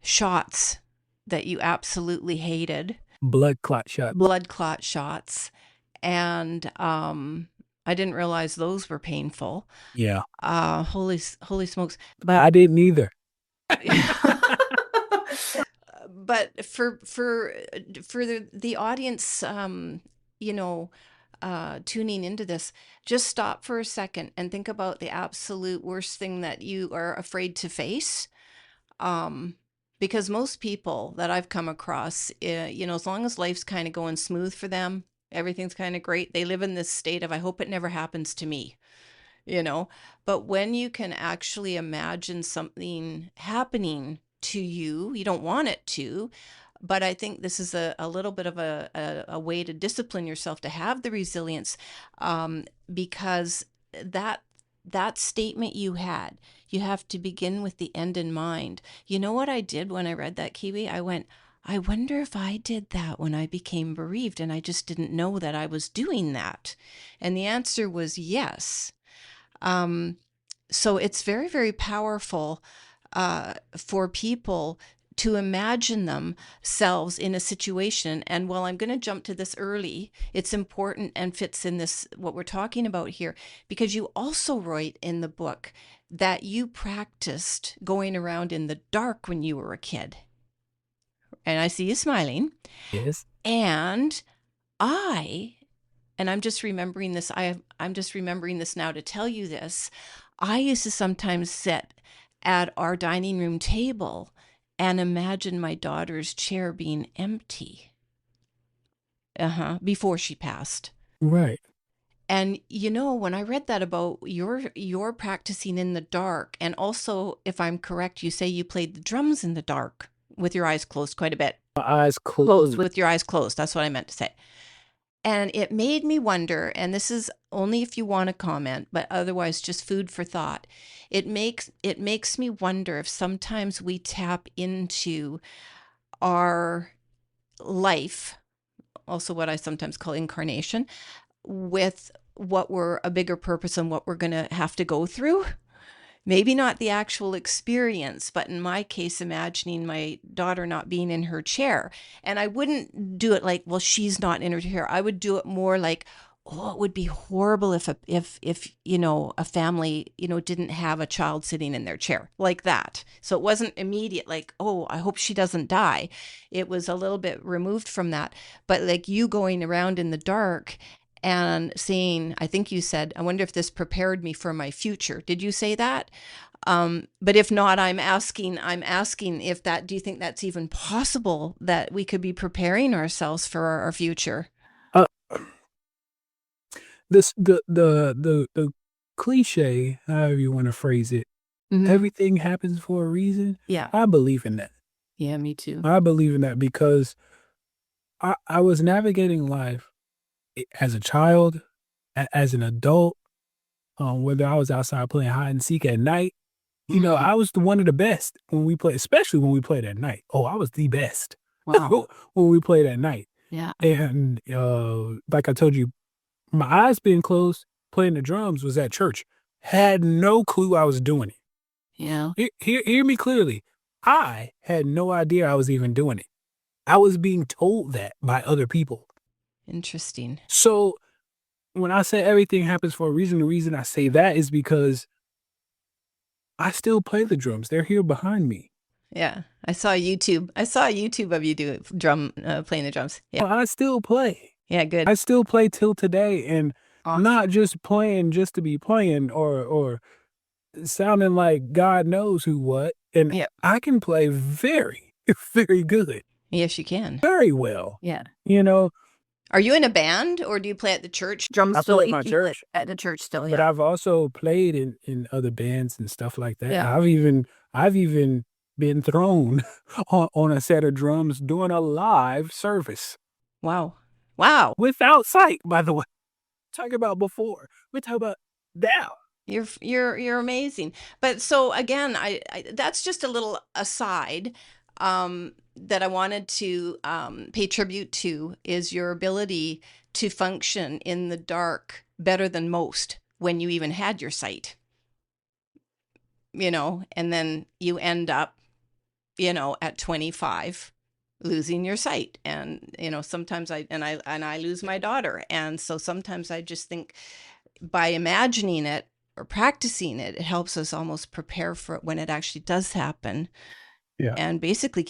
A: shots that you absolutely hated,
B: Blood clot shot.
A: blood clot shots, and I didn't realize those were painful.
B: Yeah.
A: Holy smokes!
B: But I didn't either.
A: But for the audience, tuning into this, just stop for a second and think about the absolute worst thing that you are afraid to face. Because most people that I've come across, as long as life's kind of going smooth for them, everything's kind of great, they live in this state of, I hope it never happens to me, But when you can actually imagine something happening to you, you don't want it to, but I think this is a little bit of a way to discipline yourself to have the resilience, because that statement you had, you have to begin with the end in mind. You know what I did when I read that, Kiwi? I went, I wonder if I did that when I became bereaved and I just didn't know that I was doing that. And the answer was yes. So it's very, very powerful for people to imagine themselves in a situation. And while I'm going to jump to this early, it's important and fits in this, what we're talking about here, because you also write in the book that you practiced going around in the dark when you were a kid. And I see you smiling.
B: Yes.
A: And I'm just remembering this. I'm just remembering this now to tell you this. I used to sometimes sit at our dining room table and imagine my daughter's chair being empty. Before she passed.
B: Right.
A: And when I read that about your practicing in the dark, and also, if I'm correct, you say you played the drums in the dark with your eyes closed quite a bit.
B: My eyes closed.
A: With your eyes closed. That's what I meant to say. And it made me wonder, and this is only if you want to comment, but otherwise just food for thought. It makes me wonder if sometimes we tap into our life, also what I sometimes call incarnation, with what we're a bigger purpose and what we're going to have to go through. Maybe not the actual experience, but in my case, imagining my daughter not being in her chair. And I wouldn't do it like, well, she's not in her chair. I would do it more like, oh, it would be horrible if a family, didn't have a child sitting in their chair like that. So it wasn't immediate, like, oh, I hope she doesn't die. It was a little bit removed from that. But like you going around in the dark and saying, I think you said, I wonder if this prepared me for my future. Did you say that? But if not, I'm asking if that, do you think that's even possible, that we could be preparing ourselves for our future?
B: Uh, the cliche, however you want to phrase it, everything happens for a reason.
C: Yeah.
B: I believe in that.
C: Yeah, me too.
B: I believe in that because I was navigating life as a child, as an adult, whether I was outside playing hide and seek at night. I was one of the best when we played, especially when we played at night. Oh, I was the best
C: Wow.
B: when we played at night.
C: Yeah.
B: And like I told you, my eyes being closed, playing the drums was at church. Had no clue I was doing it.
C: Yeah.
B: Hear me clearly. I had no idea I was even doing it. I was being told that by other people.
A: Interesting.
B: So when I say everything happens for a reason, the reason I say that is because I still play the drums. They're here behind me.
A: Yeah. I saw a YouTube of you playing the drums. Yeah.
B: I still play.
A: Yeah, good.
B: I still play till today, and
C: Awesome.
B: not just playing just to be playing or sounding like God knows who what. And
C: Yeah.
B: I can play very, very good.
A: Yes, you can.
B: Very well.
C: Yeah.
A: Are you in a band, or do you play at the church?
C: Drums
B: I
C: still
B: play at my
C: you play
B: church.
C: at the church still,
B: But
C: yeah.
B: I've also played in other bands and stuff like that.
C: Yeah.
B: I've even been thrown on a set of drums doing a live service.
A: Wow.
B: Without sight, by the way. Talking about before. We're talking about now.
A: You're amazing. But so again, I that's just a little aside that I wanted to pay tribute to, is your ability to function in the dark better than most when you even had your sight. And then you end up, at 25 losing your sight. And sometimes I lose my daughter. And so sometimes I just think, by imagining it or practicing it, it helps us almost prepare for it when it actually does happen.
B: Yeah.
A: And basically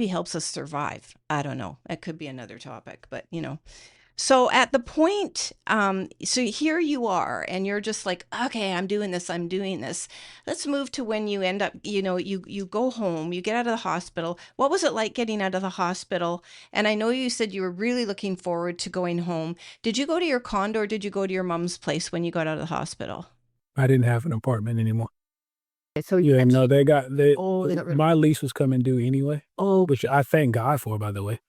A: helps us survive. I don't know. That could be another topic, but So at the point, so here you are, and you're just like, okay, I'm doing this. Let's move to when you end up, you go home, you get out of the hospital. What was it like getting out of the hospital? And I know you said you were really looking forward to going home. Did you go to your condo, or did you go to your mom's place when you got out of the hospital?
B: I didn't have an apartment anymore.
C: So
B: Yeah, no,
C: they got rid of
B: my lease was coming due anyway. Oh, which I thank God for, by the way,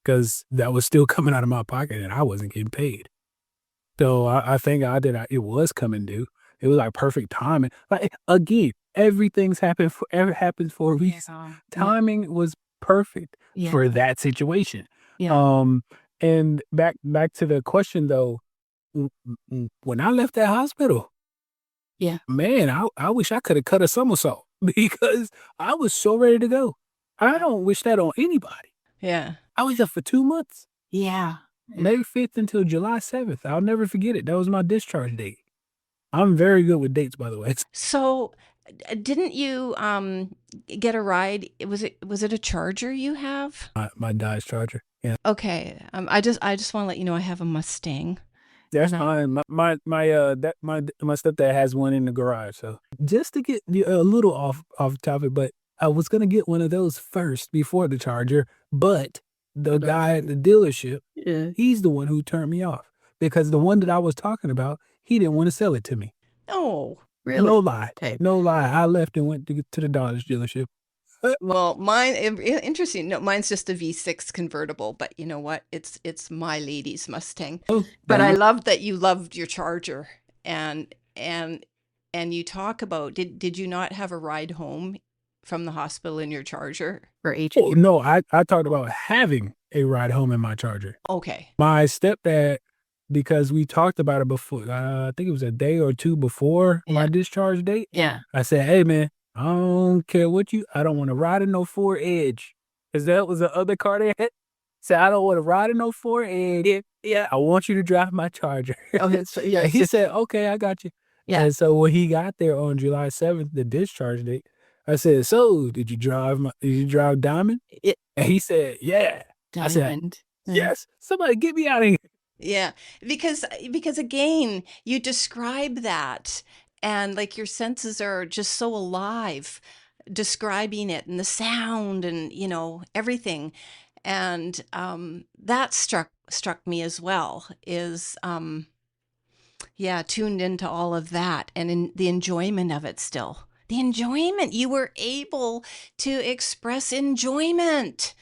B: because that was still coming out of my pocket and I wasn't getting paid. So I thank God that it was coming due. It was like perfect timing. Like again, happens for a reason. Timing was perfect for that situation.
C: Yeah.
B: And back to the question though, when I left that hospital,
C: Yeah.
B: man, I wish I could have cut a somersault because I was so ready to go. I don't wish that on anybody.
A: Yeah.
B: I was there for 2 months.
C: Yeah.
B: May 5th until July 7th. I'll never forget it. That was my discharge date. I'm very good with dates, by the way.
A: So, didn't you get a ride? Was it a Charger you have?
B: My Dodge Charger. Yeah.
A: Okay. I just want to let you know I have a Mustang.
B: That's
C: No.
B: fine. My stepdad has one in the garage. So just to get a little off topic, but I was gonna get one of those first before the Charger, but the guy at the dealership,
C: Yeah.
B: he's the one who turned me off because the one that I was talking about, he didn't want to sell it to me.
A: Oh,
C: Really?
B: No lie,
C: Okay.
B: no lie. I left and went to the Dodge dealership.
A: well, mine interesting. No, mine's just a V6 convertible, but you know what? It's my lady's Mustang.
B: Oh,
A: But I
B: dang.
A: love that you loved your Charger, and you talk about did you not have a ride home from the hospital in your Charger?
C: For H.
B: Oh no, I talked about having a ride home in my Charger.
A: Okay.
B: My stepdad, because we talked about it before, I think it was a day or two before my
C: Yeah.
B: discharge date.
C: Yeah.
B: I said, "Hey man, I don't care I don't want to ride in no Ford Edge." Cause that was the other car they had. Said, "I don't want to ride in no Ford Edge. Yeah, I want you to drive my Charger."
C: Okay. So yeah.
B: And he said, "Okay, I got you."
C: Yeah.
B: And so when he got there on July 7th, the discharge date, I said, "So did you drive Diamond?"
C: Yeah.
B: And he said, "Yeah." I said,
C: Diamond.
B: "Yes, somebody get me out of here."
A: Yeah, because again, you describe that and like your senses are just so alive describing it and the sound and everything. And that struck me as well is yeah, tuned into all of that and in the enjoyment of it still. The enjoyment, you were able to express enjoyment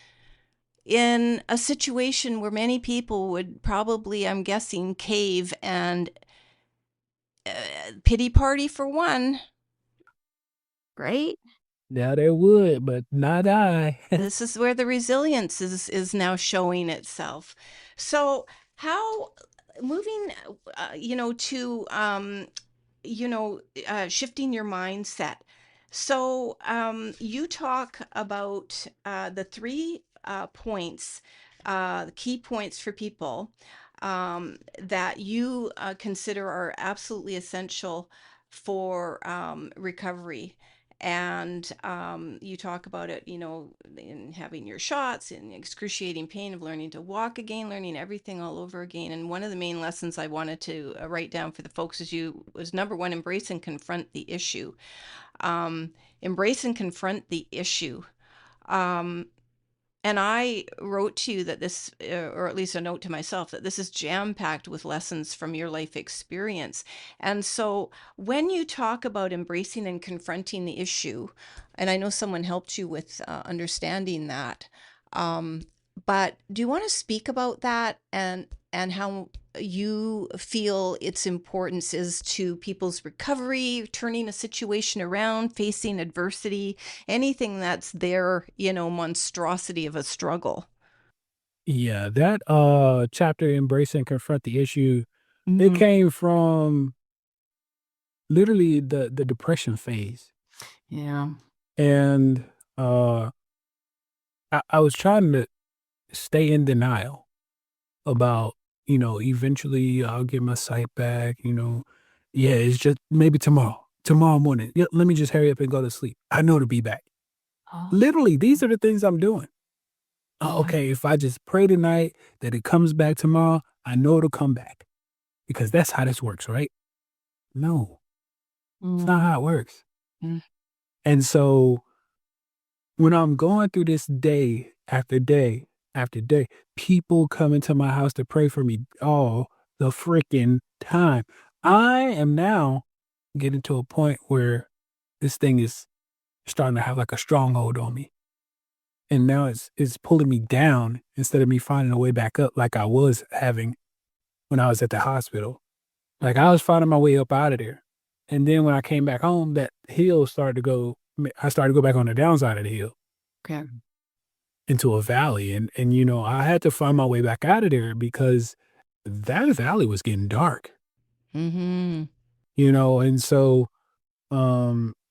A: in a situation where many people would probably, I'm guessing, cave and pity party for one.
C: Great.
B: Now they would, but not I.
A: This is where the resilience is now showing itself. So how moving, to shifting your mindset. So you talk about the three points, the key points for people that you consider are absolutely essential for recovery. And you talk about it, in having your shots, in excruciating pain of learning to walk again, learning everything all over again. And one of the main lessons I wanted to write down for the folks was number one, embrace and confront the issue. Embrace and confront the issue. Um, and I wrote to you that this, or at least a note to myself, that this is jam packed with lessons from your life experience. And so when you talk about embracing and confronting the issue, and I know someone helped you with understanding that, um, but do you want to speak about that and how you feel its importance is to people's recovery, turning a situation around, facing adversity, anything that's their, monstrosity of a struggle?
B: Yeah, that chapter, embrace and confront the issue, it
C: Mhm.
B: came from literally the depression phase.
C: Yeah.
B: And uh I was trying to stay in denial about, eventually I'll get my sight back. Yeah, it's just maybe tomorrow morning. Yeah, let me just hurry up and go to sleep. I know to be back.
C: Oh.
B: Literally, these are the things I'm doing.
C: Yeah.
B: Okay, if I just pray tonight that it comes back tomorrow, I know it'll come back because that's how this works, right? No, it's not
C: Mhm.
B: how it works.
C: Mm.
B: And so when I'm going through this day after day after day, people come into my house to pray for me all the freaking time. I am now getting to a point where this thing is starting to have like a stronghold on me. And now it's pulling me down instead of me finding a way back up like I was having when I was at the hospital. Like I was finding my way up out of there. And then when I came back home, that hill started to go I started to go back on the downside of the hill
C: Okay.
B: into a valley. And I had to find my way back out of there because that valley was getting dark.
A: Mm-hmm.
B: And so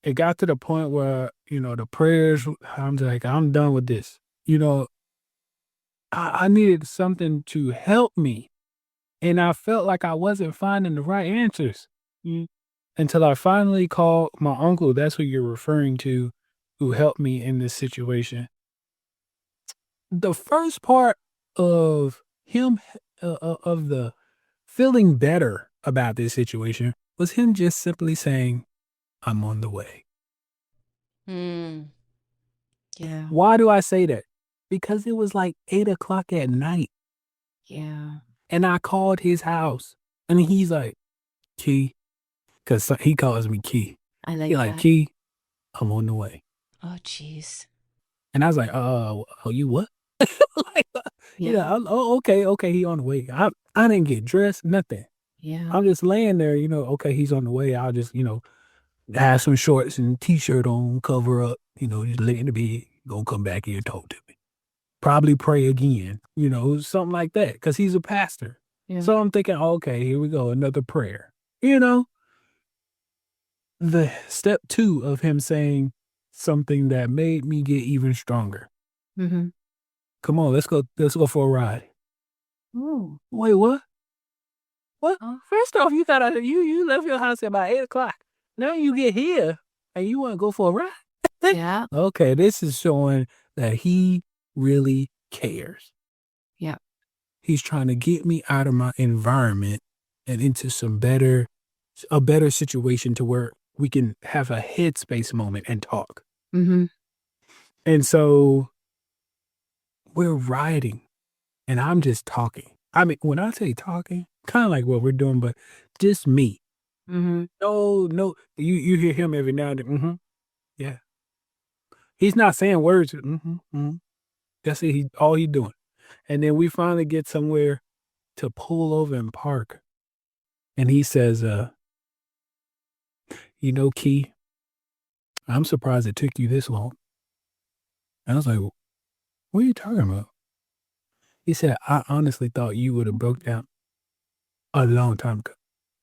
B: it got to the point where, the prayers, I'm like, I'm done with this. You know, I needed something to help me. And I felt like I wasn't finding the right answers. Mm. Until I finally called my uncle, that's who you're referring to, who helped me in this situation. The first part of him, of the feeling better about this situation was him just simply saying, I'm on the way.
A: Mm, yeah.
B: Why do I say that? Because it was like 8 o'clock at night
C: Yeah.
B: and I called his house and he's like, Key, because he calls me Key.
C: I
B: He
C: like
B: like,
C: that.
B: Key, I'm on the way.
A: Oh, jeez.
B: And I was like, oh, you what? Like,
C: Yeah.
B: oh, okay, he on the way. I didn't get dressed, nothing.
C: Yeah.
B: I'm just laying there, okay, he's on the way. I'll just, have some shorts and t-shirt on, cover up, just lay in the bed, gonna come back here and talk to me. Probably pray again, something like that, because he's a pastor.
C: Yeah.
B: So I'm thinking, okay, here we go, another prayer. You know, the step two of him saying something that made me get even stronger.
C: Mhm.
B: Come on, let's go for a ride.
C: Ooh.
B: Wait, what? What?
C: Oh.
B: First off, you left your house at about 8 o'clock. Now you get here and you want to go for a ride.
C: Yeah.
B: Okay, this is showing that he really cares.
C: Yeah.
B: He's trying to get me out of my environment and into a better situation to where we can have a headspace moment and talk.
C: Mhm.
B: And so we're riding and I'm just talking. I mean, when I say talking, kind of like what we're doing, but just me.
C: Mhm.
B: No, no, you hear him every now and then. Yeah. He's not saying words. That's it. All he doing. And then we finally get somewhere to pull over and park. And he says, Key, I'm surprised it took you this long. And I was like, what are you talking about? He said, I honestly thought you would have broke down a long time ago.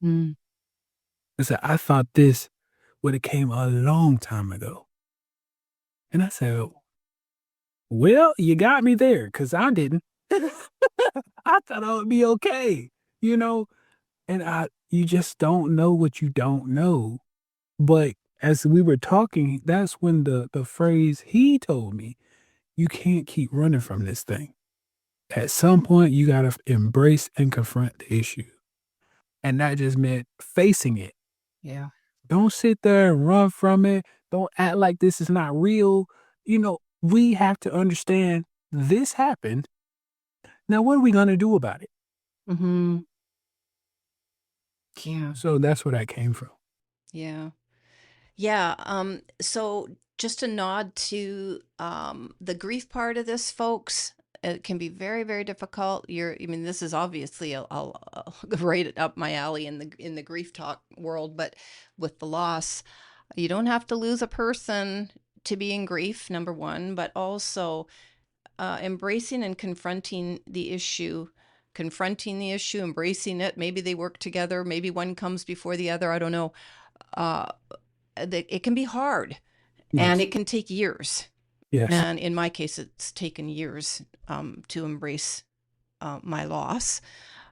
C: Mm.
B: I said, I thought this would have came a long time ago. And I said, well, you got me there because I didn't. I thought I would be okay, you know? And you just don't know what you don't know. But as we were talking, that's when the phrase he told me, you can't keep running from this thing. At some point, you got to embrace and confront the issue. And that just meant facing it.
C: Yeah.
B: Don't sit there and run from it. Don't act like this is not real. We have to understand this happened. Now, what are we going to do about it?
C: Mhm. Yeah.
B: So that's where that came from.
A: Yeah. Yeah. So just a nod to the grief part of this, folks. It can be very, very difficult. I mean, this is obviously I'll right it up my alley in the grief talk world, but with the loss, you don't have to lose a person to be in grief, number one, but also embracing and confronting the issue, embracing it. Maybe they work together. Maybe one comes before the other. I don't know. Uh, it can be hard and
B: Yes.
A: it can take years.
B: Yes.
A: And in my case, it's taken years to embrace my loss.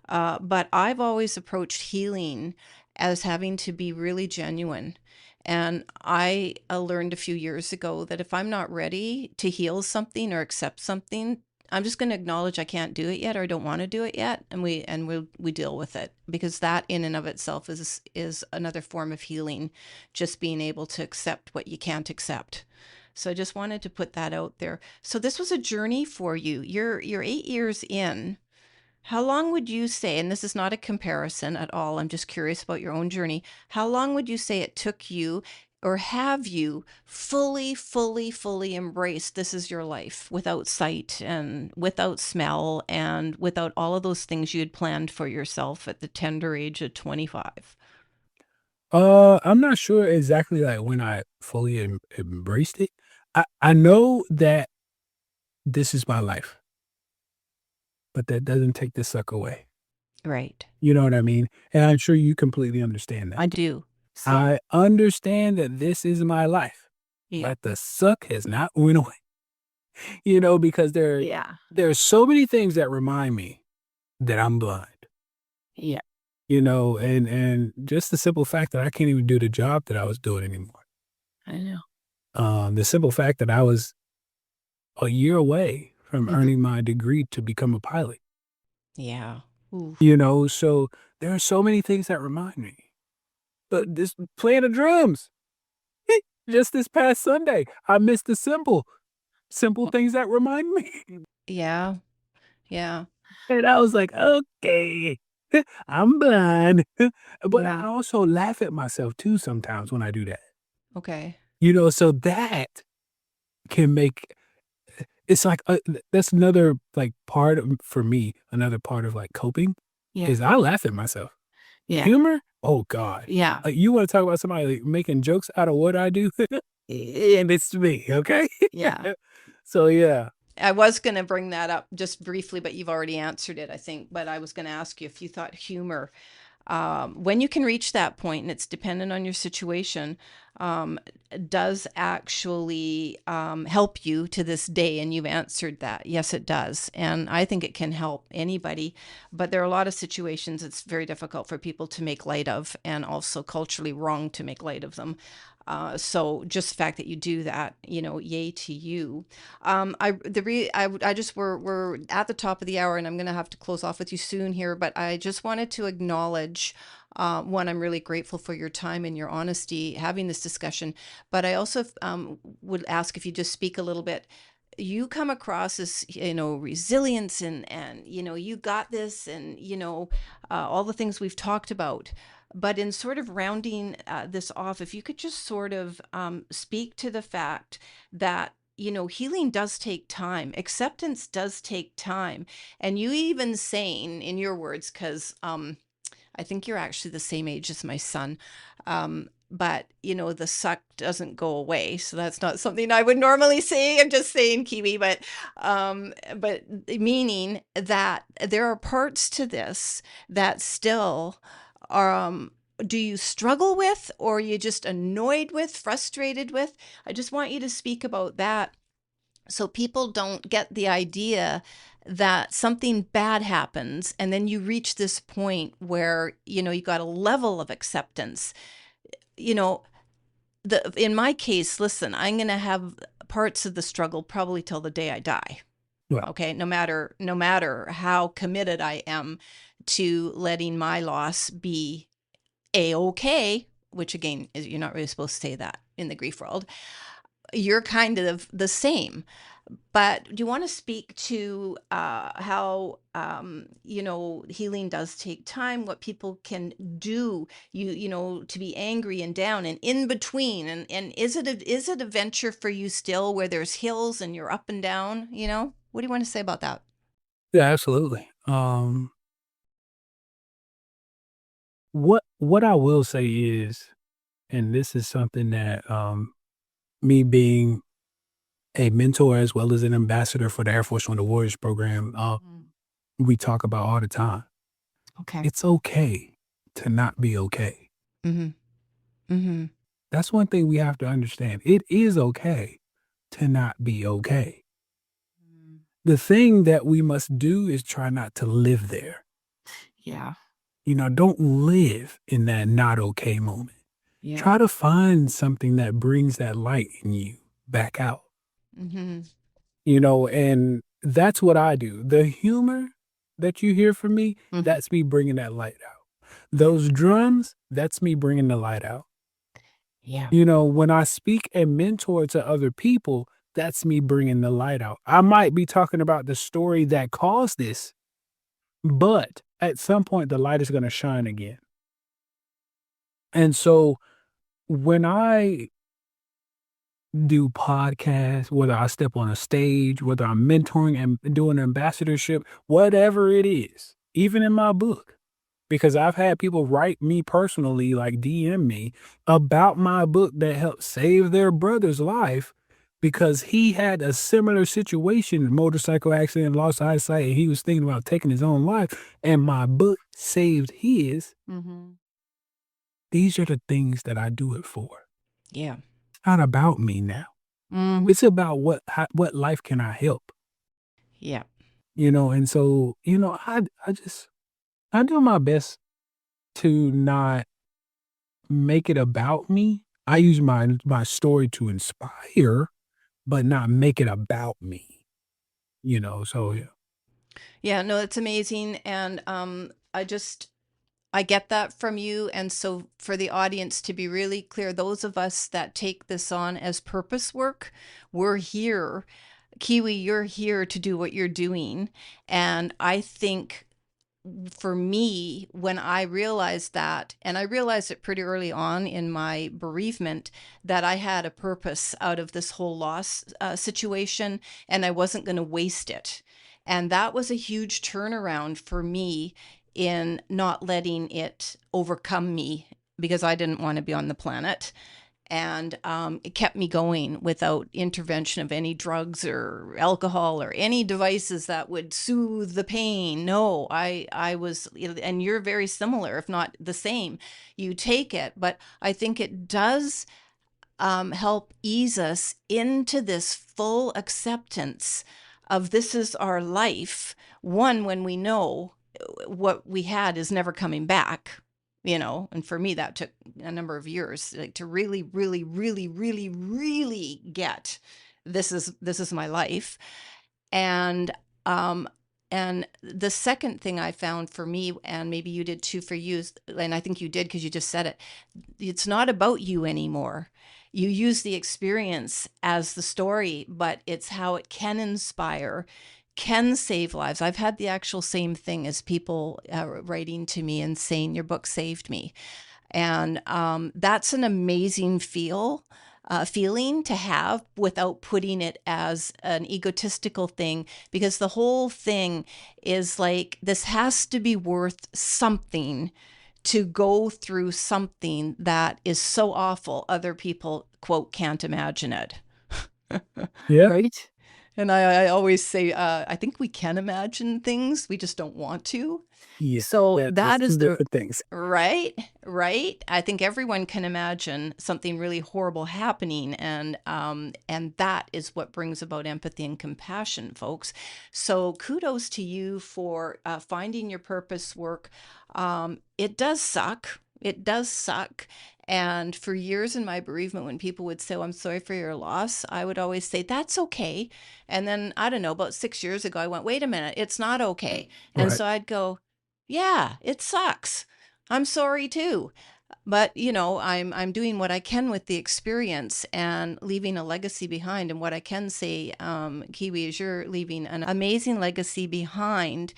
A: But I've always approached healing as having to be really genuine. And I learned a few years ago that if I'm not ready to heal something or accept something, I'm just going to acknowledge I can't do it yet or I don't want to do it yet, and we deal with it, because that in and of itself is another form of healing, just being able to accept what you can't accept. So I just wanted to put that out there. So this was a journey for you. You're 8 years in. How long would you say, and this is not a comparison at all, I'm just curious about your own journey. How long would you say it took you, or have you fully, fully, fully embraced this is your life without sight and without smell and without all of those things you had planned for yourself at the tender age of 25?
B: I'm not sure exactly like when I fully embraced it. I know that this is my life, but that doesn't take the suck away.
A: Right.
B: You know what I mean? And I'm sure you completely understand that.
A: I do.
B: I understand that this is my life,
C: Yeah.
B: but the suck has not went away, because
C: Yeah.
B: there are so many things that remind me that I'm blind,
C: Yeah.
B: and just the simple fact that I can't even do the job that I was doing anymore.
C: I know.
B: The simple fact that I was a year away from
C: Mhm.
B: earning my degree to become a pilot,
A: Yeah. Ooh.
B: so there are so many things that remind me. But this playing the drums, just this past Sunday, I missed the simple things that remind me.
A: Yeah. Yeah.
B: And I was like, okay, I'm blind. But I
C: Yeah.
B: also laugh at myself too sometimes when I do that.
A: Okay.
B: So that can make it's like that's another like part of, for me, another part of like coping
C: Yeah.
B: is I laugh at myself.
C: Yeah.
B: Humor? Oh God.
C: Yeah.
B: You want to talk about somebody like, making jokes out of what I do? And it's me, okay?
C: Yeah.
B: So yeah.
A: I was going to bring that up just briefly, but you've already answered it, I think. But I was going to ask you if you thought humor, when you can reach that point, and it's dependent on your situation, um, does actually help you to this day. And you've answered that. Yes, it does. And I think it can help anybody. But there are a lot of situations it's very difficult for people to make light of, and also culturally wrong to make light of them. So just the fact that you do that, yay to you. I just we're at the top of the hour, and I'm gonna have to close off with you soon here. But I just wanted to acknowledge, one, I'm really grateful for your time and your honesty having this discussion. But I also would ask if you just speak a little bit. You come across as resilience, and you got this, and all the things we've talked about. But in sort of rounding this off, if you could just sort of speak to the fact that, healing does take time, acceptance does take time. And you even saying, in your words, because I think you're actually the same age as my son. But the suck doesn't go away. So that's not something I would normally say. I'm just saying Kiwi, but meaning that there are parts to this that still are, do you struggle with, or are you just annoyed with, frustrated with? I just want you to speak about that, so people don't get the idea that something bad happens and then you reach this point where you got a level of acceptance. you know in my case, listen, I'm going to have parts of the struggle probably till the day I die.
B: Well,
A: Okay, no matter how committed I am to letting my loss be a-okay, which again is, you're not really supposed to say that in the grief world. You're kind of the same. But do you want to speak to how healing does take time? What people can do, to be angry and down and in between, and is it a venture for you still where there's hills and you're up and down? What do you want to say about that?
B: yeah, absolutely. What I will say is, and this is something that me being a mentor as well as an ambassador for the Air Force One the Warriors program,
C: Mm.
B: we talk about all the time.
C: Okay.
B: It's okay to not be okay.
A: Mm-hmm. Mm-hmm.
B: That's one thing we have to understand. It is okay to not be okay.
C: Mm.
B: The thing that we must do is try not to live there.
C: Yeah.
B: Don't live in that not okay moment.
C: Yeah.
B: Try to find something that brings that light in you back out.
A: Mm-hmm.
B: And that's what I do. The humor that you hear from me,
C: Mhm.
B: that's me bringing that light out. Those drums, that's me bringing the light out.
C: Yeah.
B: When I speak and mentor to other people, that's me bringing the light out. I might be talking about the story that caused this, but at some point the light is going to shine again. And so when I do podcasts, whether I step on a stage, whether I'm mentoring and doing ambassadorship, whatever it is, even in my book, because I've had people write me personally, like DM me about my book that helped save their brother's life because he had a similar situation, motorcycle accident, lost eyesight, and he was thinking about taking his own life. And my book saved his.
C: Mhm.
B: these are the things that I do it for.
A: Yeah.
B: It's not about me now.
C: Mm.
B: It's about what life can I help,
A: Yeah.
B: and so, I do my best to not make it about me. I use my story to inspire, but not make it about me, so yeah.
A: Yeah, no, it's amazing. And I get that from you. And so, for the audience to be really clear, those of us that take this on as purpose work, we're here. Kiwi, you're here to do what you're doing. And I think for me, when I realized that, and I realized it pretty early on in my bereavement, that I had a purpose out of this whole loss situation, and I wasn't going to waste it. And that was a huge turnaround for me in not letting it overcome me because I didn't want to be on the planet. And it kept me going without intervention of any drugs or alcohol or any devices that would soothe the pain. No, I was, and you're very similar, if not the same. You take it, but I think it does help ease us into this full acceptance of this is our life. One, when we know what we had is never coming back, and for me, that took a number of years, like, to really, really, really, really, really get this is my life. And um and the second thing I found for me, and maybe you did too for you, and I think you did because you just said it, it's not about you anymore. You use the experience as the story, but it's how it can inspire, can save lives. I've had the actual same thing as people writing to me and saying, your book saved me. And that's an amazing feeling to have without putting it as an egotistical thing, because the whole thing is like, this has to be worth something to go through something that is so awful other people, quote, can't imagine it.
B: Yeah.
C: Right?
A: And I always say, I think we can imagine things, we just don't want to.
B: Yeah.
C: So
B: That's
C: that
B: 2
C: is the
B: different things.
A: Right, right. I think everyone can imagine something really horrible happening, and that is what brings about empathy and compassion, folks. So kudos to you for finding your purpose work. It does suck. It does suck. And for years in my bereavement, when people would say, oh, I'm sorry for your loss, I would always say, that's okay. And then, I don't know, about 6 years ago, I went, wait a minute, it's not okay. And
B: Right.
A: so I'd go, yeah, it sucks. I'm sorry too. But, I'm doing what I can with the experience and leaving a legacy behind. And what I can say, Kiwi, is you're leaving an amazing legacy behind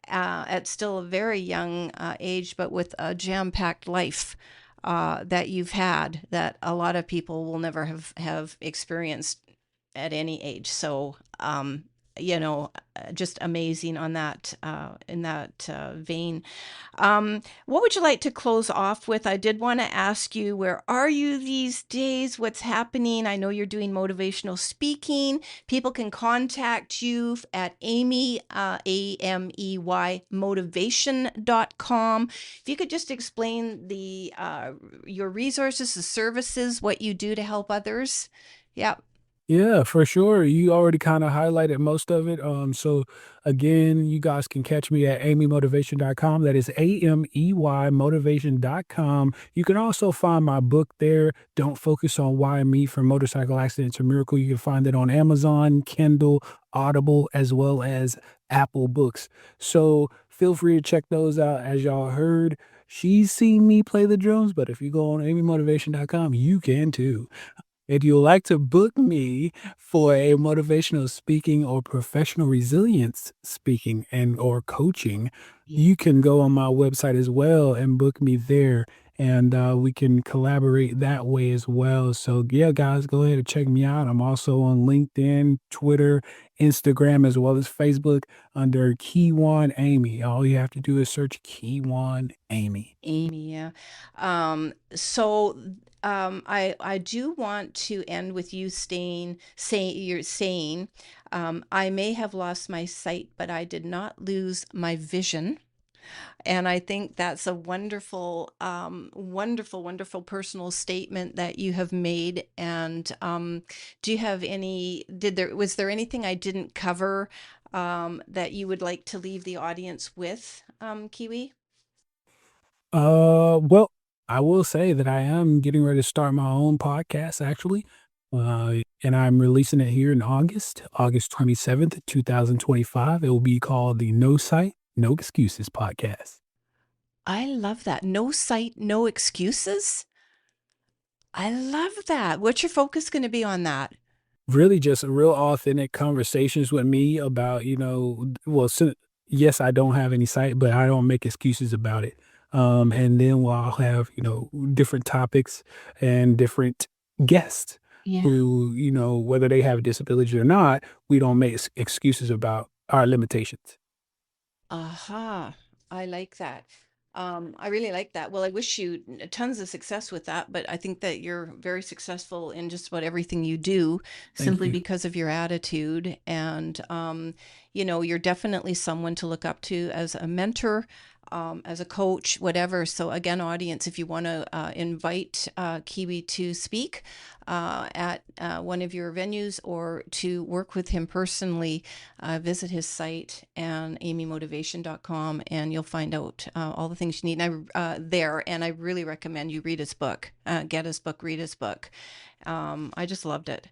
A: at still a very young age, but with a jam-packed life that you've had that a lot of people will never have experienced at any age. So, just amazing on that in that vein. What would you like to close off with? I did want to ask you, where are you these days? What's happening? I know you're doing motivational speaking. People can contact you at Amey, Amey, motivation.com. If you could just explain your resources, the services, what you do to help others. Yeah.
B: Yeah, for sure. You already kinda highlighted most of it. So again, you guys can catch me at amymotivation.com. That is AMEY motivation.com. You can also find my book there, Don't Focus on Why Me, From Motorcycle Accident to Miracle. You can find it on Amazon, Kindle, Audible, as well as Apple Books. So feel free to check those out. As y'all heard, she's seen me play the drums, but if you go on amymotivation.com, you can too. If you'd like to book me for a motivational speaking or professional resilience speaking and or coaching,
C: yeah.
B: you can go on my website as well and book me there. And we can collaborate that way as well. So yeah, guys, go ahead and check me out. I'm also on LinkedIn, Twitter, Instagram, as well as Facebook under Kijuan Amey. All you have to do is search Kijuan Amey.
A: Amey, yeah. So I do want to end with you you're saying, I may have lost my sight, but I did not lose my vision. And I think that's a wonderful, wonderful personal statement that you have made. And do you have was there anything I didn't cover that you would like to leave the audience with, Kiwi?
B: Well, I will say that I am getting ready to start my own podcast actually. And I'm releasing it here in August 27th, 2025. It will be called the No Sight, No Excuses podcast.
A: I love that. No sight, no excuses. I love that. What's your focus going to be on that?
B: Really just real authentic conversations with me about, well, yes, I don't have any sight, but I don't make excuses about it. And then I'll have, different topics and different guests
C: Yeah.
B: who, whether they have disabilities or not, we don't make excuses about our limitations.
A: Aha, I like that. I really like that. Well, I wish you tons of success with that, but I think that you're very successful in just about everything you do
B: Thank
A: simply
B: you.
A: because of your attitude. And, you're definitely someone to look up to as a mentor, as a coach, whatever. So, again, audience, if you want to invite Kiwi to speak at one of your venues or to work with him personally, visit his site and amymotivation.com, and you'll find out all the things you need there. And I really recommend you read his book, get his book, read his book. I just loved it.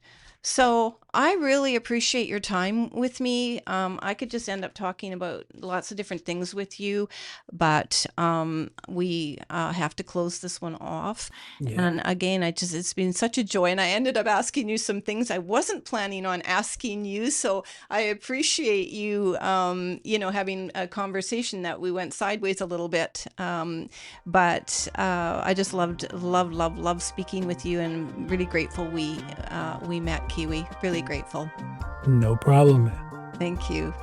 A: So I really appreciate your time with me. I could just end up talking about lots of different things with you, but we have to close this one off.
B: Yeah.
A: And again, it's been such a joy. And I ended up asking you some things I wasn't planning on asking you. So I appreciate you, having a conversation that we went sideways a little bit. But I just love speaking with you, and really grateful we met, Kiwi. Really grateful.
B: No problem.
A: Thank you.